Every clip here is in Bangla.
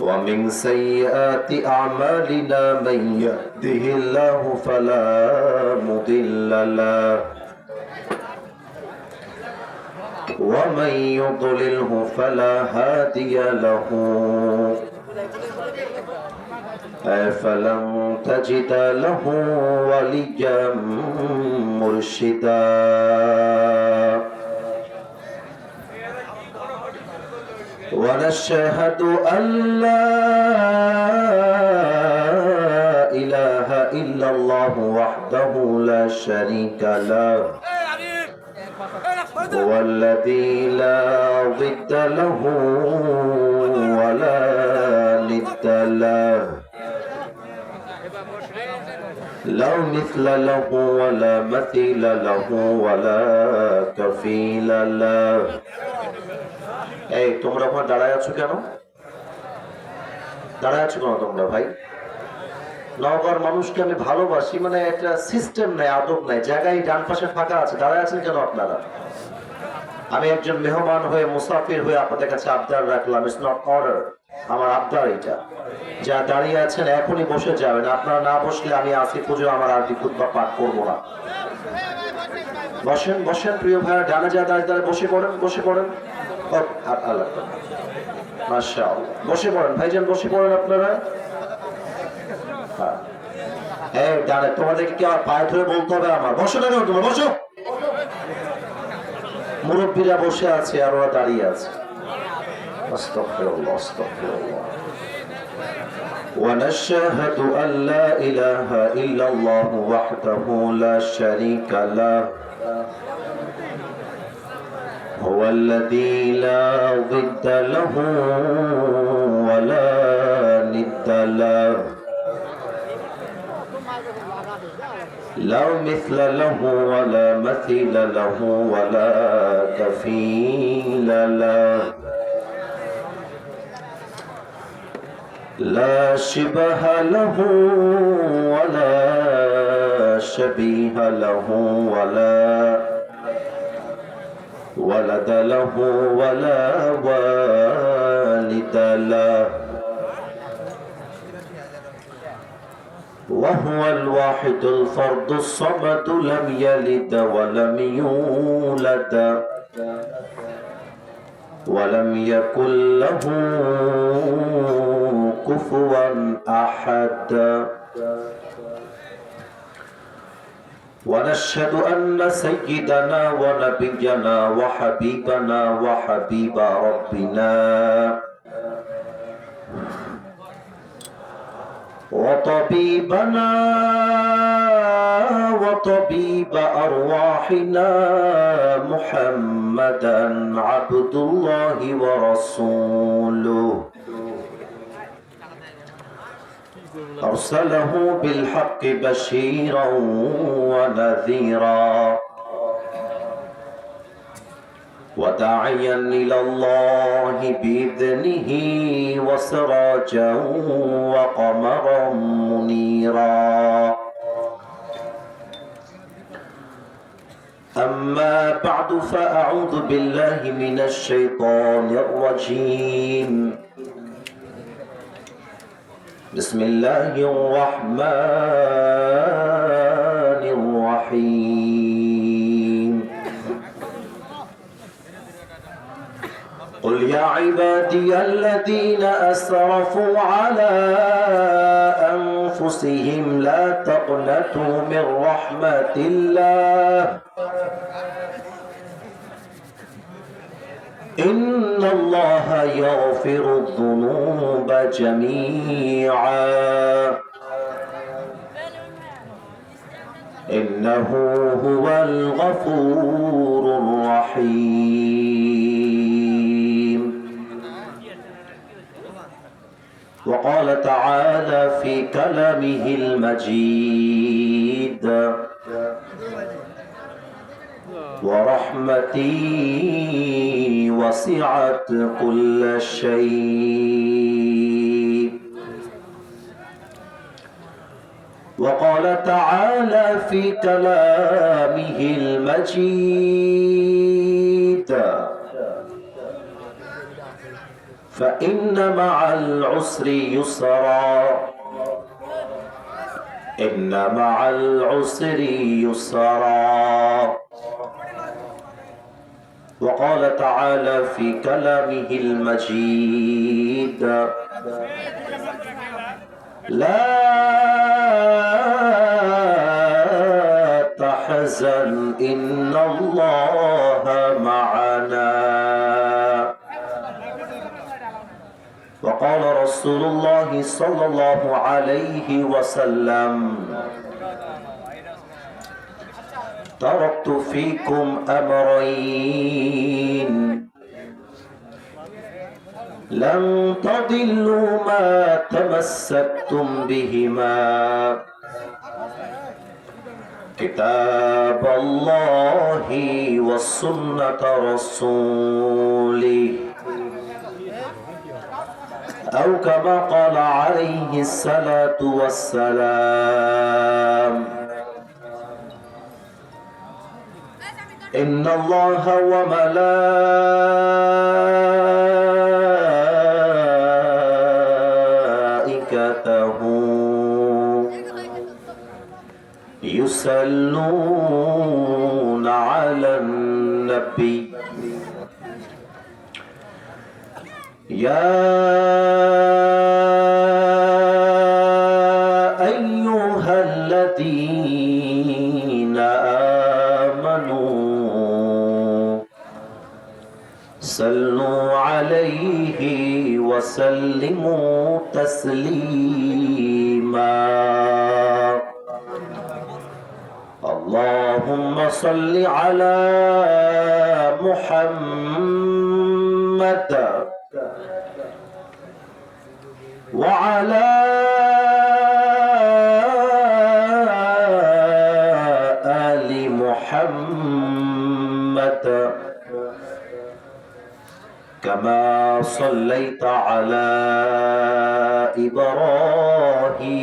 ومن سيئات أعمالنا من يهده الله فلا مضل له ومن يضلله فلا هادي له فلن تجد له وليا مرشدا ونشهد أن لا إله إلا الله وحده لا شريك له هو الذي لا ضد له ولا ند له لا مثل له ولا مثيل له ولا كفيل له এই তোমরা ওখানে দাঁড়ায় আছো কেন? দাঁড়ায় আছো কেন তোমরা ভাই? নওগাঁর মানুষকে আমি ভালোবাসি, মানে একটা সিস্টেম নাই, আদব নাই, জায়গায় ডান পাশে ফাঁকা আছে, দাঁড়ায় আছেন কেন আপনারা? আমি একজন মেহমান হয়ে, মুসাফির হয়ে আপনাদের কাছে আবদার রাখলাম, ইটস নট অর্ডার, আমার আবদার এটা। যা দাঁড়িয়ে আছেন এখনই বসে যাবেন, আপনারা না বসলে আমি আসি পুজো আমার আরবি খুতবা পাঠ করবো না। বসেন বসেন প্রিয় ভাইয়া, ডানে যা দাঁড়িয়ে দাঁড়িয়ে বসে পড়েন, বসে পড়েন। মাশাআল্লাহ, বসে পড়েন ভাইজান, বসে পড়েন আপনারা। হ্যাঁ ডানে, তোমাদেরকে কি আমার পায়ে ধরে বলতে হবে আমার বসো না? তোমার বসো। মুরব্বীরা বসে আছে আর ওরা দাঁড়িয়ে আছে। আস্তাগফিরুল্লাহ আস্তাগফিরুল্লাহ। ونشهد أن لا إله إلا الله وحده لا شريك له هو الذي لا ضد له ولا ند له لا مثل له ولا مثيل له ولا كفيل له لا شبه له ولا شبيه له ولا ولد له ولا والد له وهو الواحد الفرد الصمد لم يلد ولم يولد ولم يكن له كفوا أحد ونشهد أن سيدنا ونبينا وحبيبنا وحبيب ربنا وطبيبنا وطبيب أرواحنا محمدا عبد الله ورسوله أرسله بالحق بشيرا ونذيرا وداعيا إلى الله بإذنه وسراجا وقمرا منيرا أما بعد فأعوذ بالله من الشيطان الرجيم بسم الله الرحمن الرحيم قل يا عبادي الذين أسرفوا على أنفسهم لا تقنطوا من رحمة الله إن الله يغفر الذنوب جميعا إنه هو الغفور الرحيم وقال تعالى في كلامه المجيد ورحمتي وسعت كل شيء وقال تعالى في كلامه المجيد فإن مع العسر يسرا إن مع العسر يسرا. وقال تعالى في كلامه المجيد لا تحزن إن الله معنا. وقال رسول الله صلى الله عليه وسلم تركت فيكم أمرين لن تضلوا ما تمسكتم بهما كتاب الله وسنة رسوله أو كما قال عليه الصلاة والسلام إن الله وملائكته يصلون على النبي يا أيها الذين آمنوا صلوا عليه وسلموا تسليما. اللهم صل على محمد وعلى آل محمد كما صليت على إبراهيم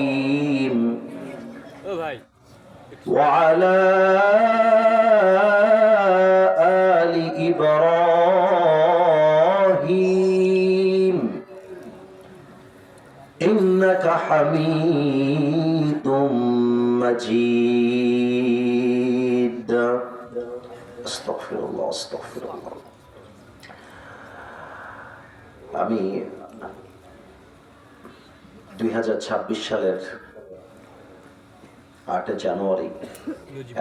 وعلى آل إبراهيم إنك حميد مجيد. أستغفر الله أستغفر الله. আমি 2026 সালের 8 জানুয়ারি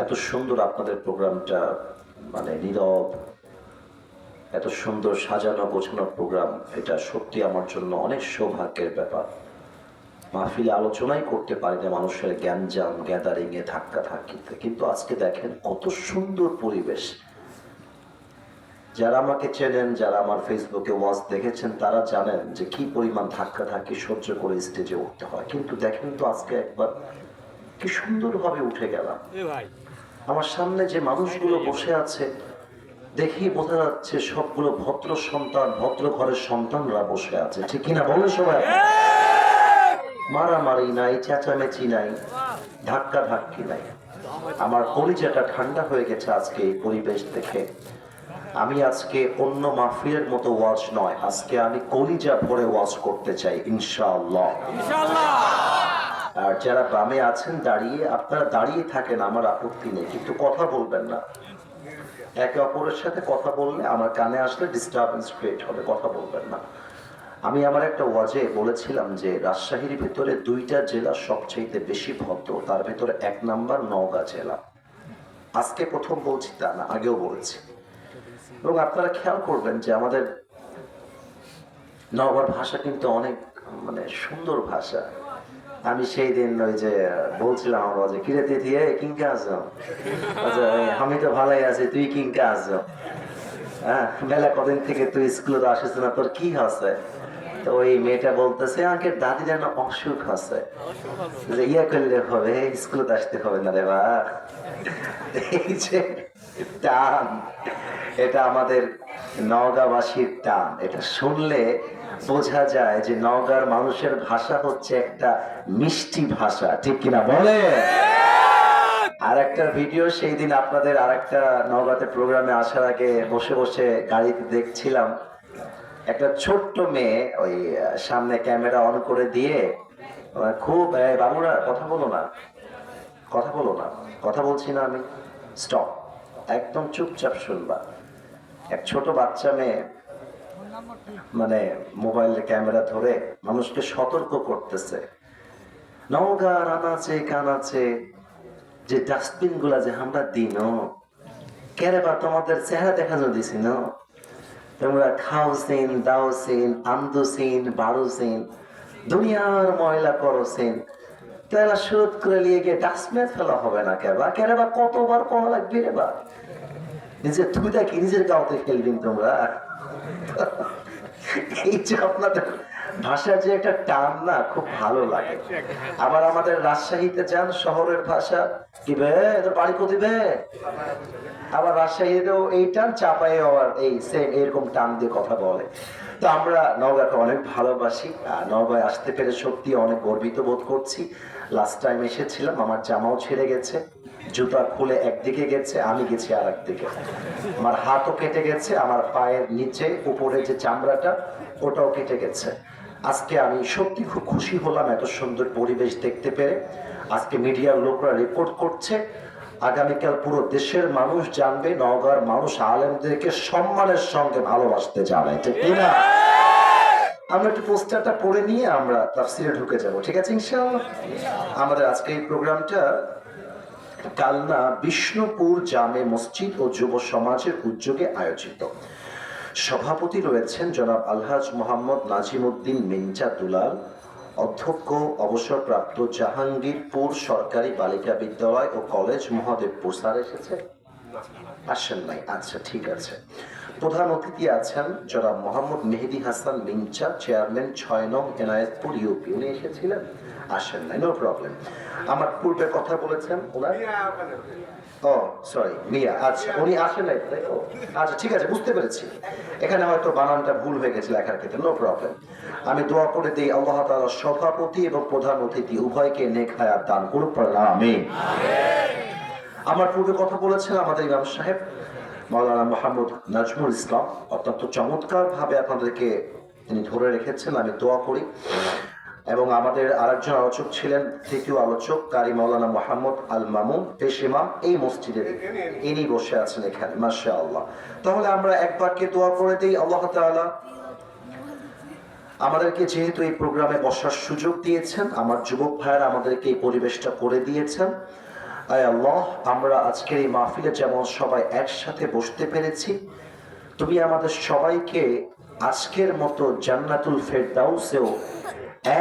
এত সুন্দর আপনাদের প্রোগ্রামটা মানে নীরব এত সুন্দর সাজানো গোছানো প্রোগ্রাম, এটা সত্যি আমার জন্য অনেক সৌভাগ্যের ব্যাপার। মাহফিলে আলোচনাই করতে পারি না মানুষের গ্যাঞ্জাম গ্যাদারিং এ ধাক্কা ধাক্কিতে, কিন্তু আজকে দেখেন কত সুন্দর পরিবেশ। যারা আমাকে চেনেন, যারা আমার ফেসবুকে ওয়াজ দেখেছেন, তারা জানেন যে কি পরিমাণ ধাক্কা ধাক্কি সহ্য করে স্টেজে উঠতে হয়। কিন্তু দেখেন তো আজকে একবার কি সুন্দরভাবে উঠে গেলাম। আমার সামনে যে মানুষগুলো বসে আছে দেখি বোঝা যাচ্ছে সবগুলো ভদ্র সন্তান, ভদ্র ঘরের সন্তানরা বসে আছে, ঠিক কিনা বলে সবাই? মারামারি নাই, চেঁচামেচি নাই, ধাক্কা ধাক্কি নাই। আমার কলিজাটা ঠান্ডা হয়ে গেছে আজকে এই পরিবেশ দেখে। আমি আজকে অন্য মাহফিলের মতো ওয়াজ নয়, আজকে আমি কলিজা ভরে ওয়াজ করতে চাই ইনশাআল্লাহ। আর যারা বামে আছেন দাঁড়িয়ে, আপনারা দাঁড়িয়ে থাকেন, আমার আপত্তি নেই, কিন্তু কথা বলবেন না। একে অপরের সাথে কথা বললে আমার কানে আসলে ডিস্টারবেন্স ক্রিয়েট হবে, কথা বলবেন না। আমি আমার একটা ওয়াজে বলেছিলাম যে রাজশাহীর ভিতরে 2টা জেলা সবচেয়ে বেশি ভদ্র, তার ভিতরে 1 নাম্বার নওগাঁ জেলা। আজকে প্রথম বলছি তা না, আগেও বলেছি। এবং আপনারা খেয়াল করবেন যে আমাদের নওগাঁর ভাষা কিন্তু অনেক মানে সুন্দর ভাষা। আমি সেই দিন ওই যে বলছিলাম আমার ওয়াজে, কিরে তিথি কিংকা আছো? আচ্ছা আমি তো ভালোই আছি, তুই কিংকা আছো? হ্যাঁ, মেলা কদিন থেকে তুই স্কুলে আসিস না, তোর কি আছে? তো ওই মেয়েটা বলতেছে আগে দাদি যেন অসুখ আছে, যে ইয়া করলে হবে, স্কুলে আসতে হবে না রে বা। এই যে টান, এটা আমাদের নওগাঁবাসীর টান। এটা শুনলে বোঝা যায় যে নওগাঁর মানুষের ভাষা হচ্ছে একটা মিষ্টি ভাষা, ঠিক কিনা বলে? আর একটা ভিডিও সেই দিন আপনাদের আর একটা নওগাঁতে প্রোগ্রামে আসার আগে বসে বসে গাড়িতে দেখছিলাম, একটা ছোট্ট মেয়ে ওই সামনে ক্যামেরা অন করে দিয়ে খুব বাবুরা কথা বলো না, কথা বলো না, কথা বলছি না আমি, স্টপ, একদম চুপচাপ শুনবা। এক ছোট বাচ্চা মেয়ে মানে মোবাইলে ক্যামেরা ধরে মানুষকে সতর্ক করতেছে, নওগাঁর আনাচে কানাচে যে ডাস্টবিন গুলা যে আমরা দিন কেরে বা তোমাদের চেহারা দেখানো দিছি না, তোমরা খাওছেন দাওছেন আন্দোছেন বাড়ুছেন দুনিয়ার ময়লা করছেন, তাহলে সুরত করে নিয়ে গিয়ে ডাস্টবিনে ফেলা হবে না কেবা, কেরে বা কতবার করা লাগবে রে বা, নিজের থুইটা কি নিজের গাওতে ফেলবেন তোমরা। এই যে আপনাদের ভাষার যে একটা টান না খুব ভালো লাগে। আবার আমাদের রাজশাহীতে যান, শহরের ভাষা কি বে তোর বাড়ি কোথায় বে, আবার রাজশাহীতেও এই টান, চাপাই আবার এই সেম এরকম টান দিয়ে কথা বলে। তো আমরা নওগাঁকে অনেক ভালোবাসি, নওগাঁয় আসতে পেরে সত্যি অনেক গর্বিত বোধ করছি। লাস্ট টাইম এসেছিলাম, আমার জামাও ছিঁড়ে গেছে, জুতা খুলে একদিকে গেছে, আমি গেছি আর একদিকে, আমার হাতও কেটে গেছে, আমার পায়ের নিচে উপরে যে চামড়াটা ওটাও কেটে গেছে। আজকে আমি সত্যি খুব খুশি হলাম এত সুন্দর পরিবেশ দেখতে পেরে। আজকে মিডিয়ার লোকরা রিপোর্ট করছে, আগামীকাল পুরো দেশের মানুষ জানবে নওগাঁর মানুষ আলেমদেরকে সম্মানের সঙ্গে ভালোবাসতে জানে, ঠিক না? আমরা একটু পোস্টারটা পড়ে নিয়ে আমরা তাফসিরে ঢুকে যাব, ঠিক আছে ইনশাআল্লাহ? আমাদের আজকে এই প্রোগ্রামটা কালনা বিষ্ণুপুর জামে মসজিদ ও যুব সমাজের উদ্যোগে আয়োজিত। সভাপতি রয়েছেন জনাব আলহাজ মোহাম্মদ নাজিমউদ্দিন মিঞ্জা দুলাল, অধ্যক্ষ অবসরপ্রাপ্ত জাহাঙ্গীরপুর সরকারি বালিকা বিদ্যালয় ও কলেজ মহাদেবপুর। স্যার এসেছে? আসেন নাই, আচ্ছা ঠিক আছে। প্রধান অতিথি আছেন জনাব মোহাম্মদ মেহেদি হাসান মিঞ্চা, চেয়ারম্যান 6 নং এনায়েতপুর ইউপি। উনি এসেছিলেন? আসেন নাই, নো প্রবলেম। আমার পূর্বে কথা বলেছেন ওনার, ও সরি মিয়া, আচ্ছা উনি আসেন নাই, তাই তো? আচ্ছা ঠিক আছে, বুঝতে পেরেছি, এখানে হয়তো বানানটা ভুল হয়ে গেছে লেখার ক্ষেত্রে, নো প্রবলেম। আমি দোয়া করে দিই আল্লাহ তাআলা সভাপতি এবং প্রধান অতিথি উভয়কে নেক হায়াত দান করুন, আমিন। আমার পূর্বে কথা বলেছেন আমাদের ইমাম সাহেব মাওলানা মোহাম্মদ নাজমুল ইসলাম, অত্যন্ত চমৎকার ভাবে আপনাদেরকে তিনি ধরে রেখেছেন, আমি দোয়া করি। এবং আমাদের আরেকজন আলোচক ছিলেন, তৃতীয় আলোচক কারি মাওলানা মোহাম্মদ আল মামুন, পেশ ইমাম এই মসজিদের, ইনি বসে আছেন এখানে, মাশাআল্লাহ। তাহলে আমরা এক বাক্যে দোয়া করে দিই, আল্লাহ তাআলা আমাদেরকে যেহেতু এই প্রোগ্রামে বসার সুযোগ দিয়েছেন, আমার যুবক ভাইয়েরা আমাদেরকে এই পরিবেশটা করে দিয়েছেন, আয় আল্লাহ আমরা আজকের এই মাহফিলে যেমন সবাই একসাথে বসতে পেরেছি, তুমি আমাদের সবাইকে আজকের মতো জান্নাতুল ফেরদাউসেও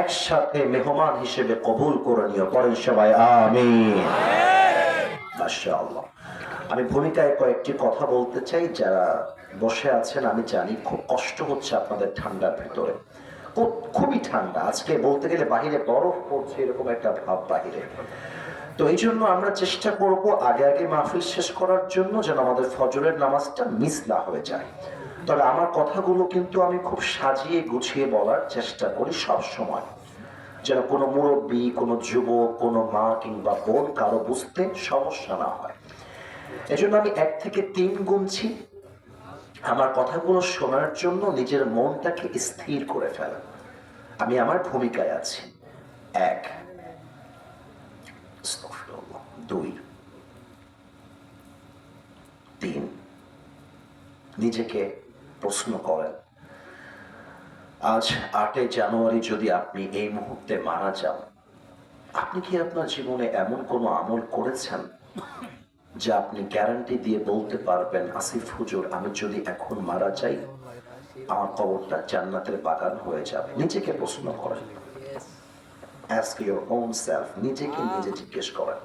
একসাথে মেহমান হিসেবে কবুল করে নিও, পড়েন সবাই আমিন। মাশাআল্লাহ। আমি ভূমিকায় কয়েকটি কথা বলতে চাই। যারা বসে আছেন আমি জানি খুব কষ্ট হচ্ছে আপনাদের ঠান্ডার ভেতরে, খুবই ঠান্ডা, আজকে বলতে গেলে বাহিরে বরফ পড়ছে এরকম একটা ভাব বাহিরে। তো এই জন্য আমরা চেষ্টা করব আগে আগে মাহফিল শেষ করার জন্য, যেন আমাদের ফজরের নামাজটা মিস না হয়ে যায়। তবে আমার কথাগুলো কিন্তু আমি খুব সাজিয়ে গুছিয়ে বলার চেষ্টা করি সব সময়, যেন কোনো মুরব্বী, কোনো যুবক, কোনো মা কিংবা বোন কারো বুঝতে সমস্যা না হয়। এজন্য আমি 1 থেকে 3 গুনছি, আমার কথাগুলো শোনার জন্য নিজের মনটাকে স্থির করে ফেলা। আমি আমার ভূমিকায় আছি। 1, 2, 3। নিজেকে প্রশ্ন করেন, আজ 8 জানুয়ারি যদি আপনি এই মুহূর্তে মারা যান, আপনি কি আপনার জীবনে এমন কোনো আমল করেছেন যা আপনি গ্যারান্টি দিয়ে বলতে পারবেন, আসিফ হুজুর আমি যদি এখন মারা যাই আমার কবরটা জান্নাতের বাগান হয়ে যাবে? নিজেকে প্রশ্ন করেন, ask your own self, নিজেকে নিজে জিজ্ঞেস করেন।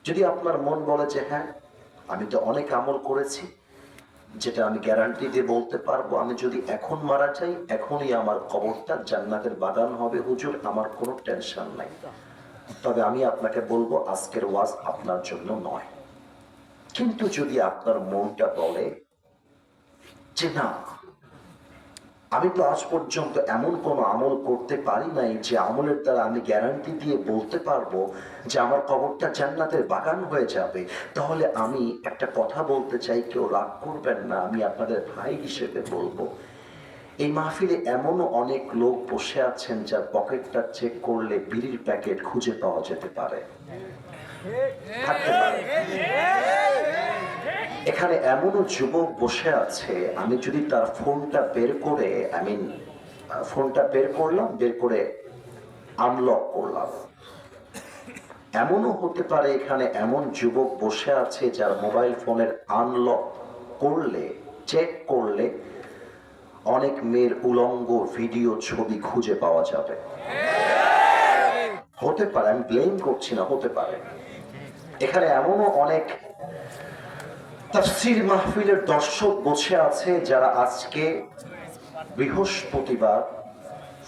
যদি আপনার মন বলে যে হ্যাঁ আমি তো অনেক আমল করেছি যেটা আমি গ্যারান্টি দিয়ে বলতে পারবো, আমি যদি এখন মারা যাই এখনই আমার কবরটা জান্নাতের বাগান হবে হুজুর, আমার কোনো টেনশন নাই, তবে আমি আপনাকে বলবো আজকের ওয়াজ আপনার জন্য নয়। কিন্তু যদি আপনার মনটা বলে যে না আমি তো আজ পর্যন্ত এমন কোনো আমল করতে পারি নাই যে আমলের দ্বারা আমি গ্যারান্টি দিয়ে বলতে পারবো যে আমার কবরটা জান্নাতের বাগান হয়ে যাবে, তাহলে আমি একটা কথা বলতে চাই, কেউ রাগ করবেন না, আমি আপনাদের ভাই হিসেবে বলবো, এই মাহফিলে এমনও অনেক লোক বসে আছেন যার পকেটটা চেক করলে বিড়ির প্যাকেট খুঁজে পাওয়া যেতে পারে, থাকতে পারে। এখানে এমনও যুবক বসে আছে, আমি যদি তার ফোনটা বের করে ফোনটা বের করলাম, বের করে আনলক করলাম, এমনও হতে পারে এখানে এমন যুবক বসে আছে যার মোবাইল ফোনের আনলক করলে, চেক করলে অনেক মেয়ের উলঙ্গ ভিডিও ছবি খুঁজে পাওয়া যাবে। হতে পারে, আমি ব্লেম করছি না, হতে পারে। এখানে এমনও অনেক তাফসীর মাহফিলের দর্শক বসে আছে যারা আজকে বৃহস্পতিবার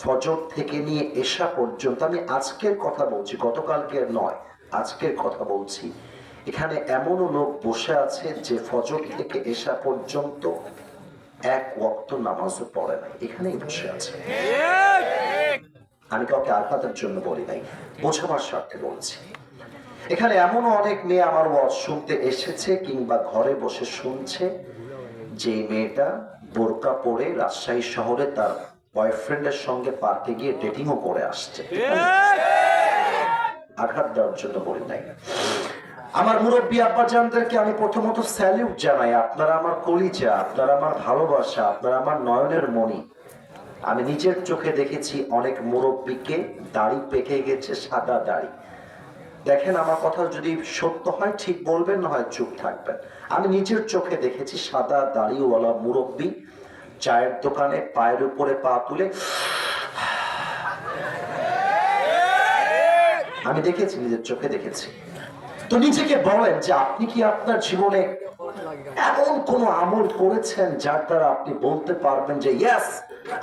ফজর থেকে নিয়ে এশা পর্যন্ত, আমি আজকের কথা বলছি, গতকালকের নয়, আজকের কথা বলছি, এখানে এমনও লোক বসে আছে যে ফজর থেকে এশা পর্যন্ত এক ওয়াক্ত নামাজও পড়ে নাই, এখানেই বসে আছে। আমি কাউকে আঘাতের জন্য বলি নাই, বোঝাবার স্বার্থে বলছি। এখানে এমনও অনেক মেয়ে আমার ওয়াজ শুনতে এসেছে কিংবা ঘরে বসে শুনছে, যে মেয়েটা বোরকা পরে রাজশাহী শহরে তার বয়ফ্রেন্ডের সঙ্গে পার্কে গিয়ে ডেটিংও করে আসছে। আঘাত দেওয়ার জন্য বলি নাই। আমার মুরব্বী আব্বাজানদেরকে আমি প্রথমত স্যালিউট জানাই। আপনারা আমার কলিজা, আপনারা আমার ভালোবাসা, আপনারা আমার নয়নের মণি। আমি নিজের চোখে দেখেছি অনেক মুরব্বীকে দাড়ি পেকে গেছে, সাদা দাড়ি। দেখেন, আমার কথা যদি সত্য হয় ঠিক বলবেন, না হয় চুপ থাকবেন। আমি নিজের চোখে দেখেছি সাদা দাড়িওয়ালা মুরব্বী চায়ের দোকানে পায়ের উপরে পা তুলে, আমি দেখেছি, নিজের চোখে দেখেছি। তো নিজেকে বলেন যে আপনি কি আপনার জীবনে এমন কোন আমল করেছেন যার দ্বারা আপনি বলতে পারবেন যে ইয়েস,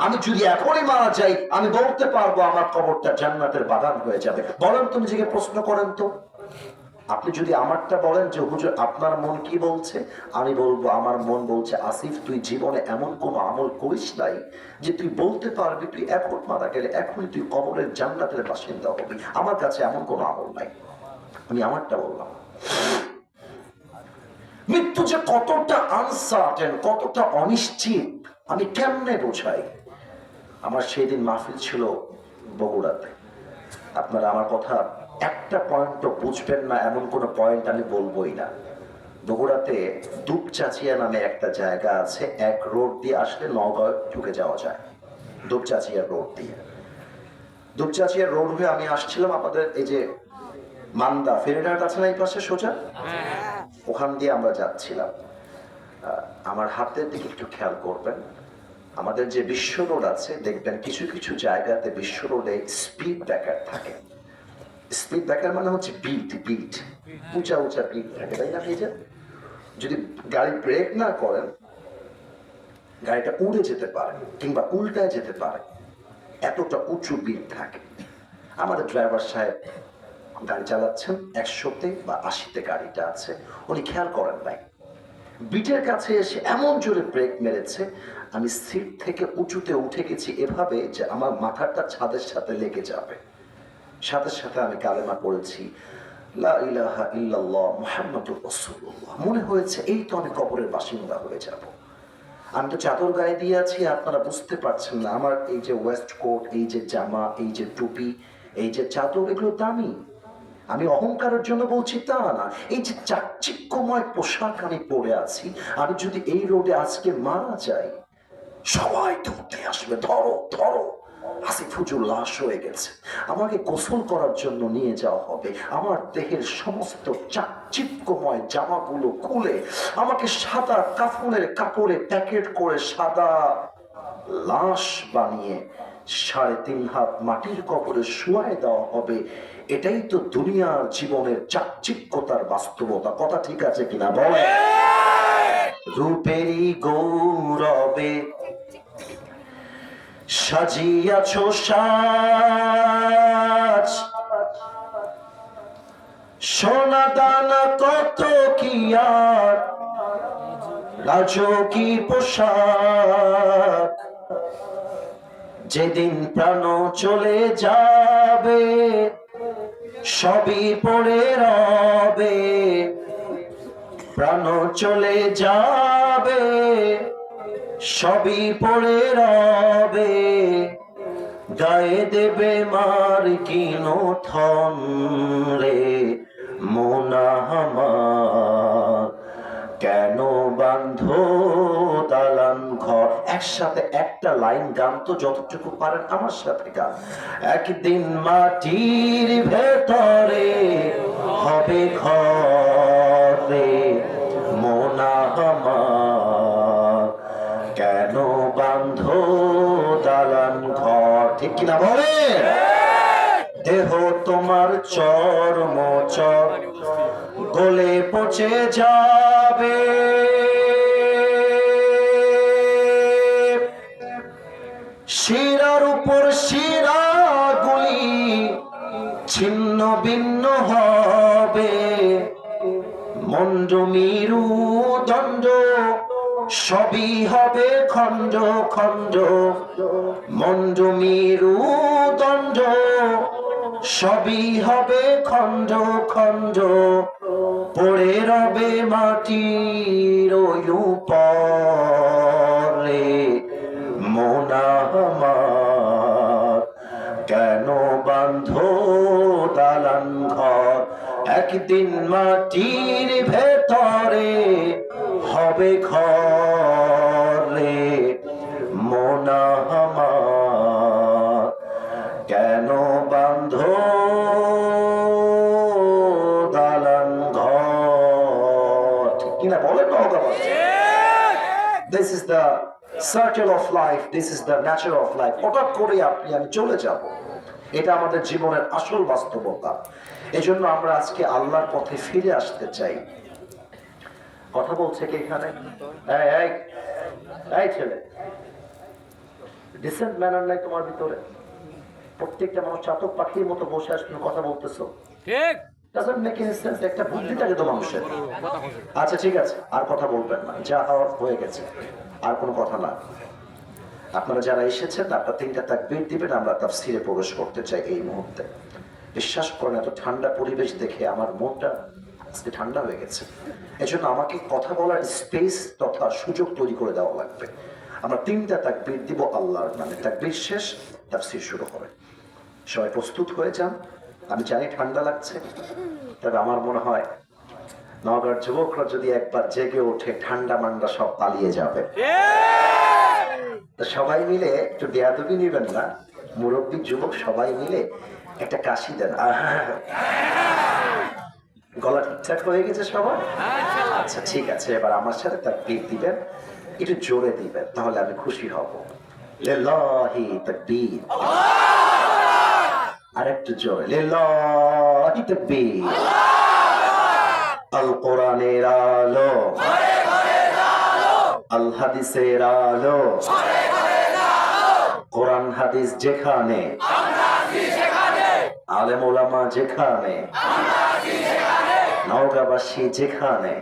আমি যদি এখনই মারা যাই আমি বলতে পারবো আমার কবরটা জান্নাতের বাগান হয়ে যাবে। বলেন তো, নিজেকে প্রশ্ন করেন তো। আপনি যদি আমারটা বলেন যে হুজুর আপনার মন কি বলছে, আমি বলবো আমার মন বলছে আসিফ তুই জীবনে এমন কোন আমল করিস নাই যে তুই বলতে পারবি তুই এখন মারা গেলে এখনই তুই কবরের জান্নাতের বাসিন্দা হবি। আমার কাছে এমন কোন আমল নাই, আমি আমারটা বললাম। মৃত্যু যে কতটা আনসার্টেন, কতটা অনিশ্চিত, আমি কেমনে বোঝাই। আমার সেদিন মাহফিল ছিল বগুড়াতে। আপনারা আমার কথা একটা পয়েন্টও বুঝবেন না এমন কোন পয়েন্ট আমি বলবোই না। বগুড়াতে দুপচাচিয়া নামে একটা জায়গা আছে, এক রোড দিয়ে আসলে নওগাঁ ঢুকে যাওয়া যায়, দুপচাচিয়া রোড দিয়ে। দুপচাচিয়া রোড হয়ে আমি আসছিলাম আমাদের এই যে মান্দা ফেরিঘাট আছে না এই পাশে সোজা, ওখান দিয়ে আমরা যাচ্ছিলাম। আমার হাতের দিকে একটু খেয়াল করবেন। আমাদের যে বিশ্ব রোড আছে দেখবেন কিছু কিছু জায়গাতে বিশ্ব রোডে স্পিড ব্রেকার থাকে। স্পিড ব্রেকার মানে হচ্ছে বিট, উঁচা উঁচা বিট থাকে, তাই না? যদি গাড়ি ব্রেক না করেন গাড়িটা উড়ে যেতে পারে কিংবা উল্টায় যেতে পারে, এতটা উঁচু বিট থাকে। আমাদের ড্রাইভার সাহেব গাড়ি চালাচ্ছেন, 100-তে বা 80-তে গাড়িটা আছে, উনি খেয়াল করেন নাই। বিটের কাছে এসে এমন জোরে ব্রেক মেরেছে, আমি সিট থেকে উঁচুতে উঠে গেছি এভাবে যে আমার মাথাটা ছাদের সাথে লেগে যাবে। সাথে সাথে আমি কালেমা পড়েছি, লা ইলাহা ইল্লাল্লাহ মুহাম্মাদুর রাসূলুল্লাহ। মনে হয়েছে এই তো আমি কবরের বাসিন্দা হয়ে যাব। আমি তো চাদর গায়ে দিয়ে আছি, আপনারা বুঝতে পারছেন না। আমার এই যে ওয়েস্ট কোট, এই যে জামা, এই যে টুপি, এই যে চাদর, এগুলো দামি। আমি অহংকারের জন্য বলছি তা না। এই যে চাকচিক্যময় পোশাক আমি পরে আছি, আমি যদি এই রোডে আজকে মারা যাই সবাই ধরতে আসবে, ধরো ধরো, আসিফ হুজুর লাশ হয়ে গেছে। আমাকে গোসল করার জন্য নিয়ে যাওয়া হবে। আমার দেহের সমস্ত চাকচিক্যময় জামাগুলো খুলে আমাকে সাদা কাফনের কাপড়ে প্যাকেট করে সাদা লাশ বানিয়ে 3.5 হাত মাটির কবরে শুয়ায় দেওয়া হবে। এটাই তো দুনিয়ার জীবনের চাকচিক্যতার বাস্তবতা। কথা ঠিক আছে কিনা বলে? রূপেরই গৌরবে সাজিয়াছ সাজ, সোনা দানা কত কি আর রাজকী পোশাক। যেদিন প্রাণ চলে যাবে সবই পড়ে রবে, প্রাণ চলে যাবে সবই পড়ে রবে, গায়ে দেবে মার কিনো থন রে মোনা আমার, কেন বান্ধো দালান ঘর। একসাথে একটা লাইন গান তো যতটুকু পারেন আমার সাথে গান। একদিন মাটির ভেতরে হবে ঘর রে মোনা আমার, কেন বান্ধো দালান ঘর। ঠিক কিনা বলে? দেহ তোমার চর্ম চর গলে পচে যাবে, শিরার উপর শিরাগুলি ছিন্ন ভিন্ন হবে, মন্ড মিরু দণ্ড সবই হবে খণ্ড খণ্ড, মন্ড মিরু দণ্ড সবই হবে খণ্ড খণ্ড, পড়ে রবে মাটির উপরে মোনা আমার, কেন বান্ধো দালান ঘর। একদিন মাটির ভেতরে হবে ঘর রে মোনা আমার, কেন বান্ধো দালান ঘর। ঠিক কিনা বলেন? This is the circle of life, this is the nature of life. হঠাৎ করে আপনি আমি চলে যাব, এটা আমাদের জীবনের আসল বাস্তবতা। এজন্য আমরা আজকে আল্লাহর পথে ফিরে আসতে চাই। কথা বলছে কি এখানে? এই ছেলে, ডিসেন্ট ম্যানার নাই তোমার ভিতরে? প্রত্যেকটা মানুষ চাতক পাখির মতো বসে আসলে কথা বলতেছো, ঠিক? doesn't make any sense. একটা বুদ্ধি থাকে তো মানুষের। আচ্ছা ঠিক আছে, আর কথা বলবেন না, যা হওয়ার হয়ে গেছে, আর কোনো কথা না। আপনারা যারা এসেছেন আপনারা 3টা তাকবীর দিবেন, আমরা তাফসীরে প্রবেশ করতে চাই এই মুহূর্তে। বিশ্বাস করেন এত ঠান্ডা পরিবেশ দেখে আমার মনটা আজকে ঠান্ডা হয়ে গেছে। এজন্য আমাকে কথা বলার স্পেস তথা সুযোগ তৈরি করে দেওয়া লাগবে। আমরা 3টা তাকবীর দিব আল্লাহর নামে, তাকবীর শেষ তাফসীর শুরু হবে। সবাই প্রস্তুত হয়ে যান। আমি জানি ঠান্ডা লাগছে, তবে আমার মনে হয় নগর যুবকরা যদি একবার জেগে ওঠে ঠান্ডা মান্ডা সব পালিয়ে যাবে। সবাই মিলে একটু বেয়াদবি নেবেন না, মুরব্বী যুবক সবাই মিলে একটা কাশি দেন। গলা ঠিকঠাক হয়ে গেছে সবার? আচ্ছা ঠিক আছে, এবার আমার সাথে তাকবীর দিবেন, একটু জোরে দিবেন, তাহলে আমি খুশি হব। লিল্লাহি তাকবীর। আর একটু জোরে, লিল্লাহি তাকবীর। আল কোরআনের আলো, আল হাদিসের আলো, কোরআন হাদিস যেখানে, আলেম ওলামা যেখানে, নওগাঁবাসী যেখানে,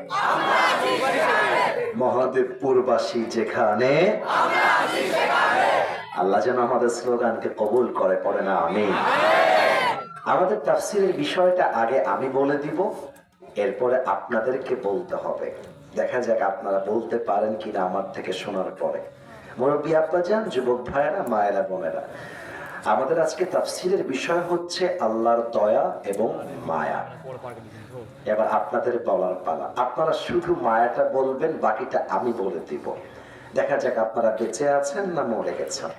মহাদেবপুরবাসী যেখানে, আল্লাহ যেন আমাদের স্লোগানকে কবুল করে, পড়ে না আমিন। আমাদের তাফসীরের বিষয়টা আগে আমি বলে দিব, এরপরে আপনাদেরকে বলতে হবে। দেখা যাক আপনারা বলতে পারেন কিনা আমার থেকে শোনার পরে। মুরব্বী আব্বাজান, যুবক ভাইয়েরা, মায়েরা, বোনেরা, আমাদের আজকে তাফসীরের বিষয় হচ্ছে আল্লাহর দয়া এবং মায়া। এবার আপনাদের বলার পালা। আপনারা শুধু মায়াটা বলবেন, বাকিটা আমি বলে দিব। দেখা যাক আপনারা বেঁচে আছেন না মরে গেছেন।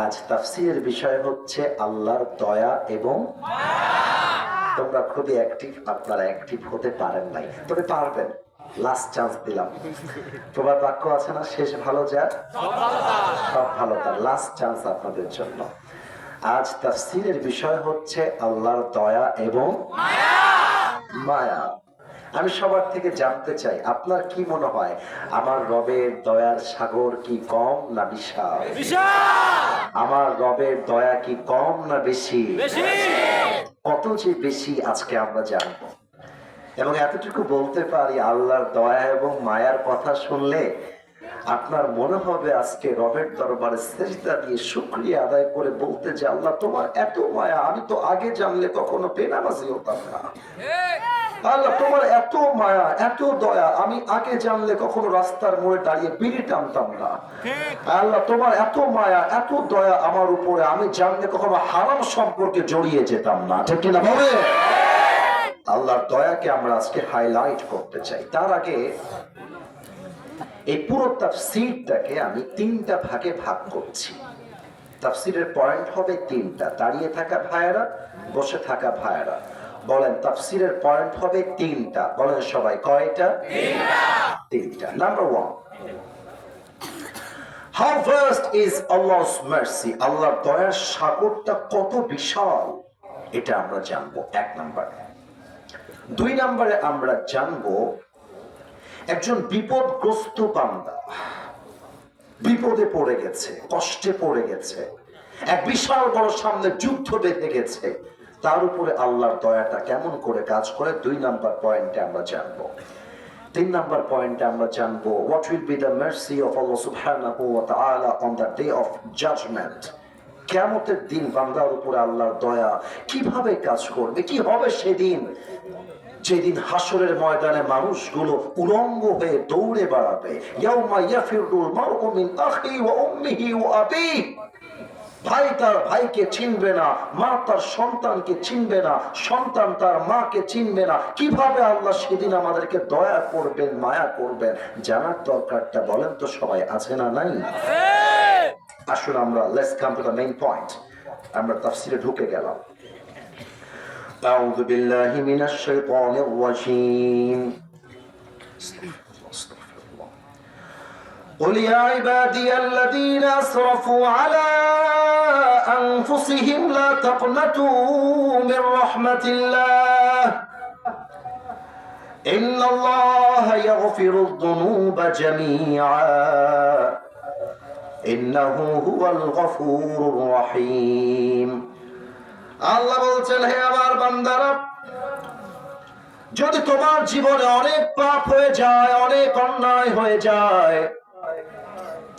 আজ তাফসীরের বিষয় হচ্ছে আল্লাহর দয়া এবং তোমরা খুবই অ্যাক্টিভ, আপনারা অ্যাক্টিভ হতে পারেন নাই, তবে পারবেন। লাস্ট চান্স দিলাম। প্রবাদ বাক্য আছে না, শেষ ভালো যার সব ভালো তার। লাস্ট চান্স আপনাদের জন্য। আজ তাফসীরের বিষয় হচ্ছে আল্লাহর দয়া এবং মায়া। আমি সবার থেকে জানতে চাই, আপনার কি মনে হয় আমার রবের দয়ার সাগর কি কম না বিশাল? আমার রবের দয়া কি কম না বেশি? কত যে বেশি আজকে আমরা জানবো। এবং এতটুকু বলতে পারি, আল্লাহর দয়া এবং মায়ার কথা শুনলে আপনার মনে হবে আজকে রবের দরবারে সেজদা দিয়ে শুকরিয়া আদায় করে বলতে যে আল্লাহ তোমার এত মায়া, আমি তো আগে জানলে কখনো বেনামাজি হতাম না। আল্লাহ তোমার এত মায়া এত দয়া, আমি আগে জানলে কখনো রাস্তার মোড়ে দাঁড়িয়ে বিড়ি টানতাম না। আল্লাহ তোমার এত মায়া এত দয়া আমার উপরে, আমি জানলে কখনো হারাম সম্পর্কে জড়িয়ে যেতাম না। ঠিক কিনা বলে? আল্লাহর দয়াকে আমরা আজকে হাইলাইট করতে চাই। তার আগে এই পুরো তাফসীরটাকে আমি তিনটা ভাগে ভাগ করছি। তাফসীরের পয়েন্ট হবে তিনটা। দাঁড়িয়ে থাকা ভাইয়েরা, বসে থাকা ভাইয়েরা বলেন তাফসীরের পয়েন্ট হবে তিনটা। বলেন সবাই কয়টা? তিনটা। Number 1, how vast is Allah's mercy? আল্লাহর দয়ার সাগরটা কত বিশাল, এটা আমরা জানবো এক নম্বরে। 2 নম্বরে আমরা জানবো একজন বিপদগ্রস্ত বান্দা বিপদে পড়ে গেছে, কষ্টে পড়ে গেছে, এক বিশাল বড় সামনে যুদ্ধ বেঁধে গেছে, তার উপরে আল্লাহর দয়াটা কেমন করে কাজ করে 2 নাম্বার পয়েন্টে আমরা জানবো। 3 নাম্বার পয়েন্টে আমরা জানবো what will be the mercy of Allah subhanahu wa ta'ala on the day of judgment. কিয়ামতের দিন বান্দার উপরে আল্লাহর দয়া কিভাবে কাজ করবে, কি হবে সেদিন, যেদিন হাসরের ময়দানে মানুষগুলো উলঙ্গ হয়ে দৌড়ে বেড়াবে। ইয়াউমা ইয়াফিরুল মারউ মিন আখি ওয়া উম্মিহি ওয়া আবিহি, ভাই তার ভাইকে চিনবে না, মা তার সন্তানকে চিনবে না, সন্তান তার মাকে চিনবে না। কিভাবে আল্লাহ সেদিন আমাদেরকে দয়া করবেন, মায়া করবেন, জানার দরকারটা বলেন তো সবাই আছে না নাই? আসুন আমরা let's come to the main point. আমরা তাফসীরে ঢুকে গেলাম। أعوذ بالله من الشيطان الرجيم. قل يا عبادي الذين أسرفوا على أنفسهم لا تقنطوا من رحمة الله إن الله يغفر الذنوب جميعا إنه هو الغفور الرحيم. আল্লাহ বলছেন, হে আমার বান্দারা, যদি তোমার জীবনে অনেক পাপ হয়ে যায়, অনেক অন্যায় হয়ে যায়,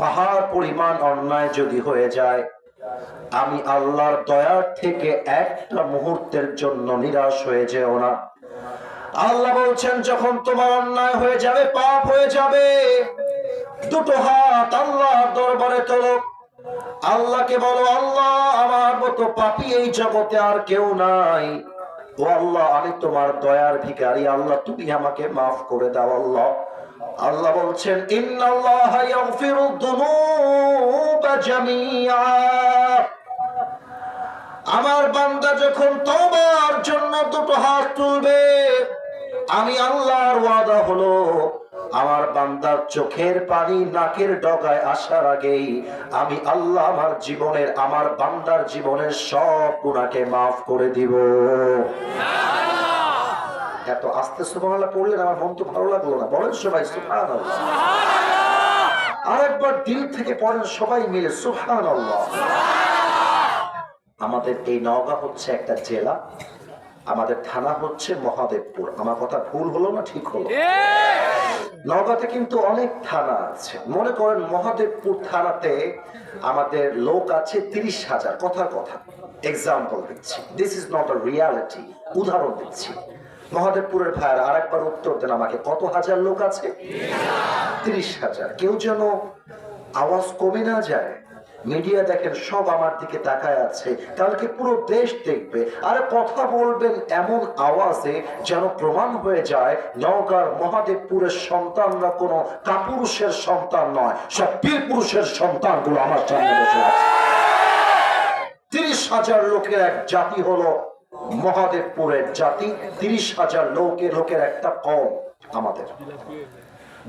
পাহাড় পরিমাণ অন্যায় যদি হয়ে যায়, আমি আল্লাহর দয়ার থেকে একটা মুহূর্তের জন্য নিরাশ হয়ে যেও না। আল্লাহ বলছেন, যখন তোমার অন্যায় হয়ে যাবে, পাপ হয়ে যাবে, দুটো হাত আল্লাহর দরবারে তোলো, আল্লাহকে বলো, আল্লাহ আমার মতো পাপী এই জগতে আর কেউ নাই, ও আল্লাহ আমি তোমার দয়ার ভিখারি, আল্লাহ তুমি আমাকে মাফ করে দাও। আল্লাহ আল্লাহ বলছেন, ইন্নাল্লাহা ইয়াগফিরুদ যুনুবা জামিআ, আমার বান্দা যখন তওবার জন্য দুটো হাত তুলবে, আমি আল্লাহর ওয়াদা হলো আমার বান্দার চোখের পানি নাকের ডগায় আসার আগেই আমি আল্লাহ আমার জীবনের, আমার বান্দার জীবনের সব গুনাহকে মাফ করে দিব। এত আস্তে সুবহানাল্লাহ পড়লেন, আমার মন তো ভালো লাগলো না। বলেন সবাই সুবহানাল্লাহ। আরেকবার দিল থেকে পড়েন সবাই মিলে সুবহানাল্লাহ। আমাদের এই নওগাঁ হচ্ছে একটা জেলা, আমাদের থানা হচ্ছে মহাদেবপুর। আমার কথা ভুল হলো না ঠিক হলো? নওগাঁতে কিন্তু অনেক থানা আছে। মনে করেন মহাদেবপুর থানাতে আমাদের লোক আছে 30,000। কথার কথা, এক্সাম্পল দিচ্ছি, this is not a reality, উদাহরণ দিচ্ছি। মহাদেবপুরের ভাইয়ার আরেকবার উত্তর দেন আমাকে, কত হাজার লোক আছে? 30,000। কেউ যেন আওয়াজ কমে না যায়। মিডিয়া দেখেন সব আমার দিকে তাকায় আছে, কালকে পুরো দেশ দেখবে। আরে কথা বলবেন এমন আওয়াজে যেন প্রমাণ হয়ে যায় নওগাঁর মহাদেবপুরের সন্তানরা কোনো কাপুরুষের সন্তান নয়, সব বীর পুরুষের সন্তানগুলো আমার সামনে বসে আছে। 30,000 লোকের এক জাতি হলো মহাদেবপুরের জাতি, 30,000 লোকের একটা কম আমাদের।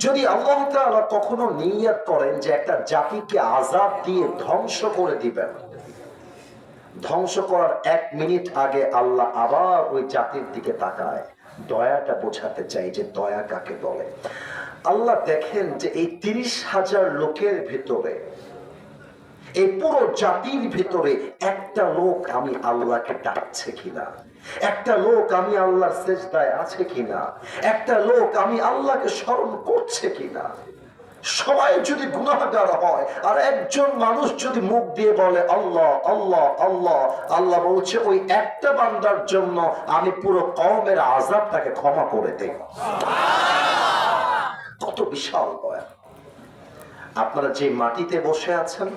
যদি আল্লাহ তাআলা কখনো নিয়ত করেন যে একটা জাতিকে আযাব দিয়ে ধ্বংস করে দিবেন, ধ্বংস করার 1 মিনিট আগে আল্লাহ আবার ওই জাতির দিকে তাকায়। দয়াটা বোঝাতে চাই যে দয়া কাকে বলে। আল্লাহ দেখেন যে এই 30,000 লোকের ভিতরে, এই পুরো জাতির ভিতরে একটা লোক আমি আল্লাহকে ডাকছে কিনা, একটা লোক আমি আল্লাহর সেজদায় আছে কিনা, একটা লোক আমি আল্লাহকে স্মরণ করছে কিনা। সবাই যদি গুনাহগার হয় আর একজন মানুষ যদি মুখ দিয়ে বলে আল্লাহ আল্লাহ আল্লাহ, আল্লাহ বলছে ওই একটা বান্দার জন্য আমি পুরো কওমের আযাবটাকে ক্ষমা করে দেই। কত বিশাল দয়া! আপনারা যে মাটিতে বসে আছেন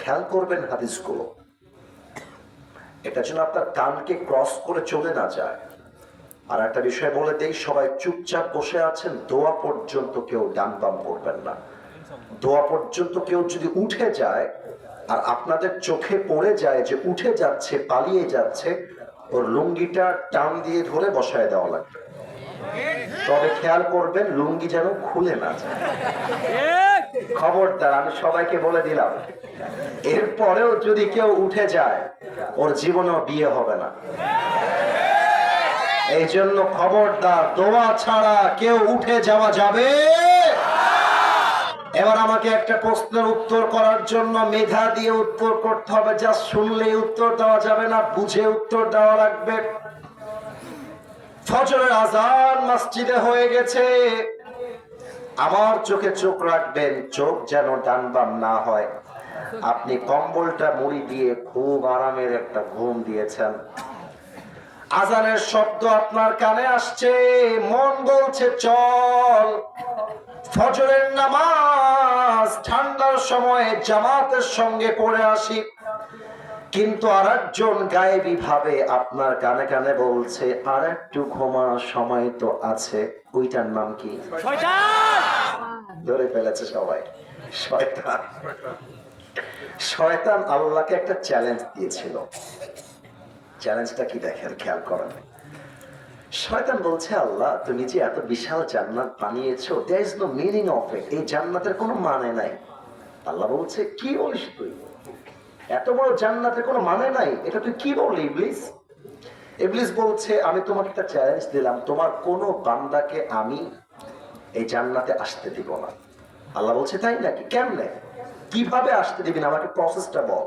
খেয়াল করবেন হাদিসগুলো, এটা যেন আপনার কানকে ক্রস করে চলে না যায়। আর একটা বিষয় বলে দেই, সবাই চুপচাপ বসে আছেন, দোয়া পর্যন্ত কেউ ডান বাম করবেন না। দোয়া পর্যন্ত কেউ যদি উঠে যায় আর আপনাদের চোখে পড়ে যায় যে উঠে যাচ্ছে, পালিয়ে যাচ্ছে, ওর লুঙ্গিটা টান দিয়ে ধরে বসায় দেওয়া লাগবে। তবে খেয়াল করবেন লুঙ্গি যেন খুলে না যায়। খবরদার, আমি সবাইকে বলে দিলাম, এরপরেও যদি কেউ উঠে যায় ওর জীবনেও বিয়ে হবে না। এই জন্য খবরদার, দোয়া ছাড়া কেউ উঠে যাওয়া যাবে। এবার আমাকে একটা প্রশ্নের উত্তর করার জন্য মেধা দিয়ে উত্তর করতে হবে, যা শুনলে উত্তর দেওয়া যাবে না, বুঝে উত্তর দেওয়া লাগবে। ফজরের আজান মসজিদে হয়ে গেছে, আমার চোখে চোখ রাখবেন, চোখ যেন ডান বাম না হয়। আপনি কম্বলটা মুড়ি দিয়ে খুব আরামের একটা ঘুম দিয়েছেন, আজানের শব্দ আপনার কানে আসছে, মন বলছে চল ফজরের নামাজ ঠান্ডার সময়ে জামাতের সঙ্গে পড়ে আসি। কিন্তু আরেকজন গায়েবী ভাবে আপনার কানে কানে বলছে আর একটু ঘুমানোর সময় তো আছে। ওইটার নাম কি? ধরে ফেলেছে সবাই, শয়তান। শয়তান আল্লাহকে একটা চ্যালেঞ্জ দিয়েছিল। চ্যালেঞ্জটা কি দেখেন, খেয়াল করেন। শয়তান বলছে আল্লাহ তুমি যে এত বিশাল জান্নাত বানিয়েছো, there is no meaning of it, এই জান্নাতের কোনো মানে নাই। আল্লাহ বলছে কি বলিস তুই, এত বড় জান্নাতের কোনো মানে নাই, এটা তুই কি বললি ইবলিস? ইবলিস বলছে আমি তোমাকে একটা চ্যালেঞ্জ দিলাম, তোমার কোনো বান্দাকে আমি এই জান্নাতে আসতে দিব না। আল্লাহ বলছে তাই নাকি, কেমনে, কিভাবে আসতে দিবি না, আমাকে প্রসেসটা বল।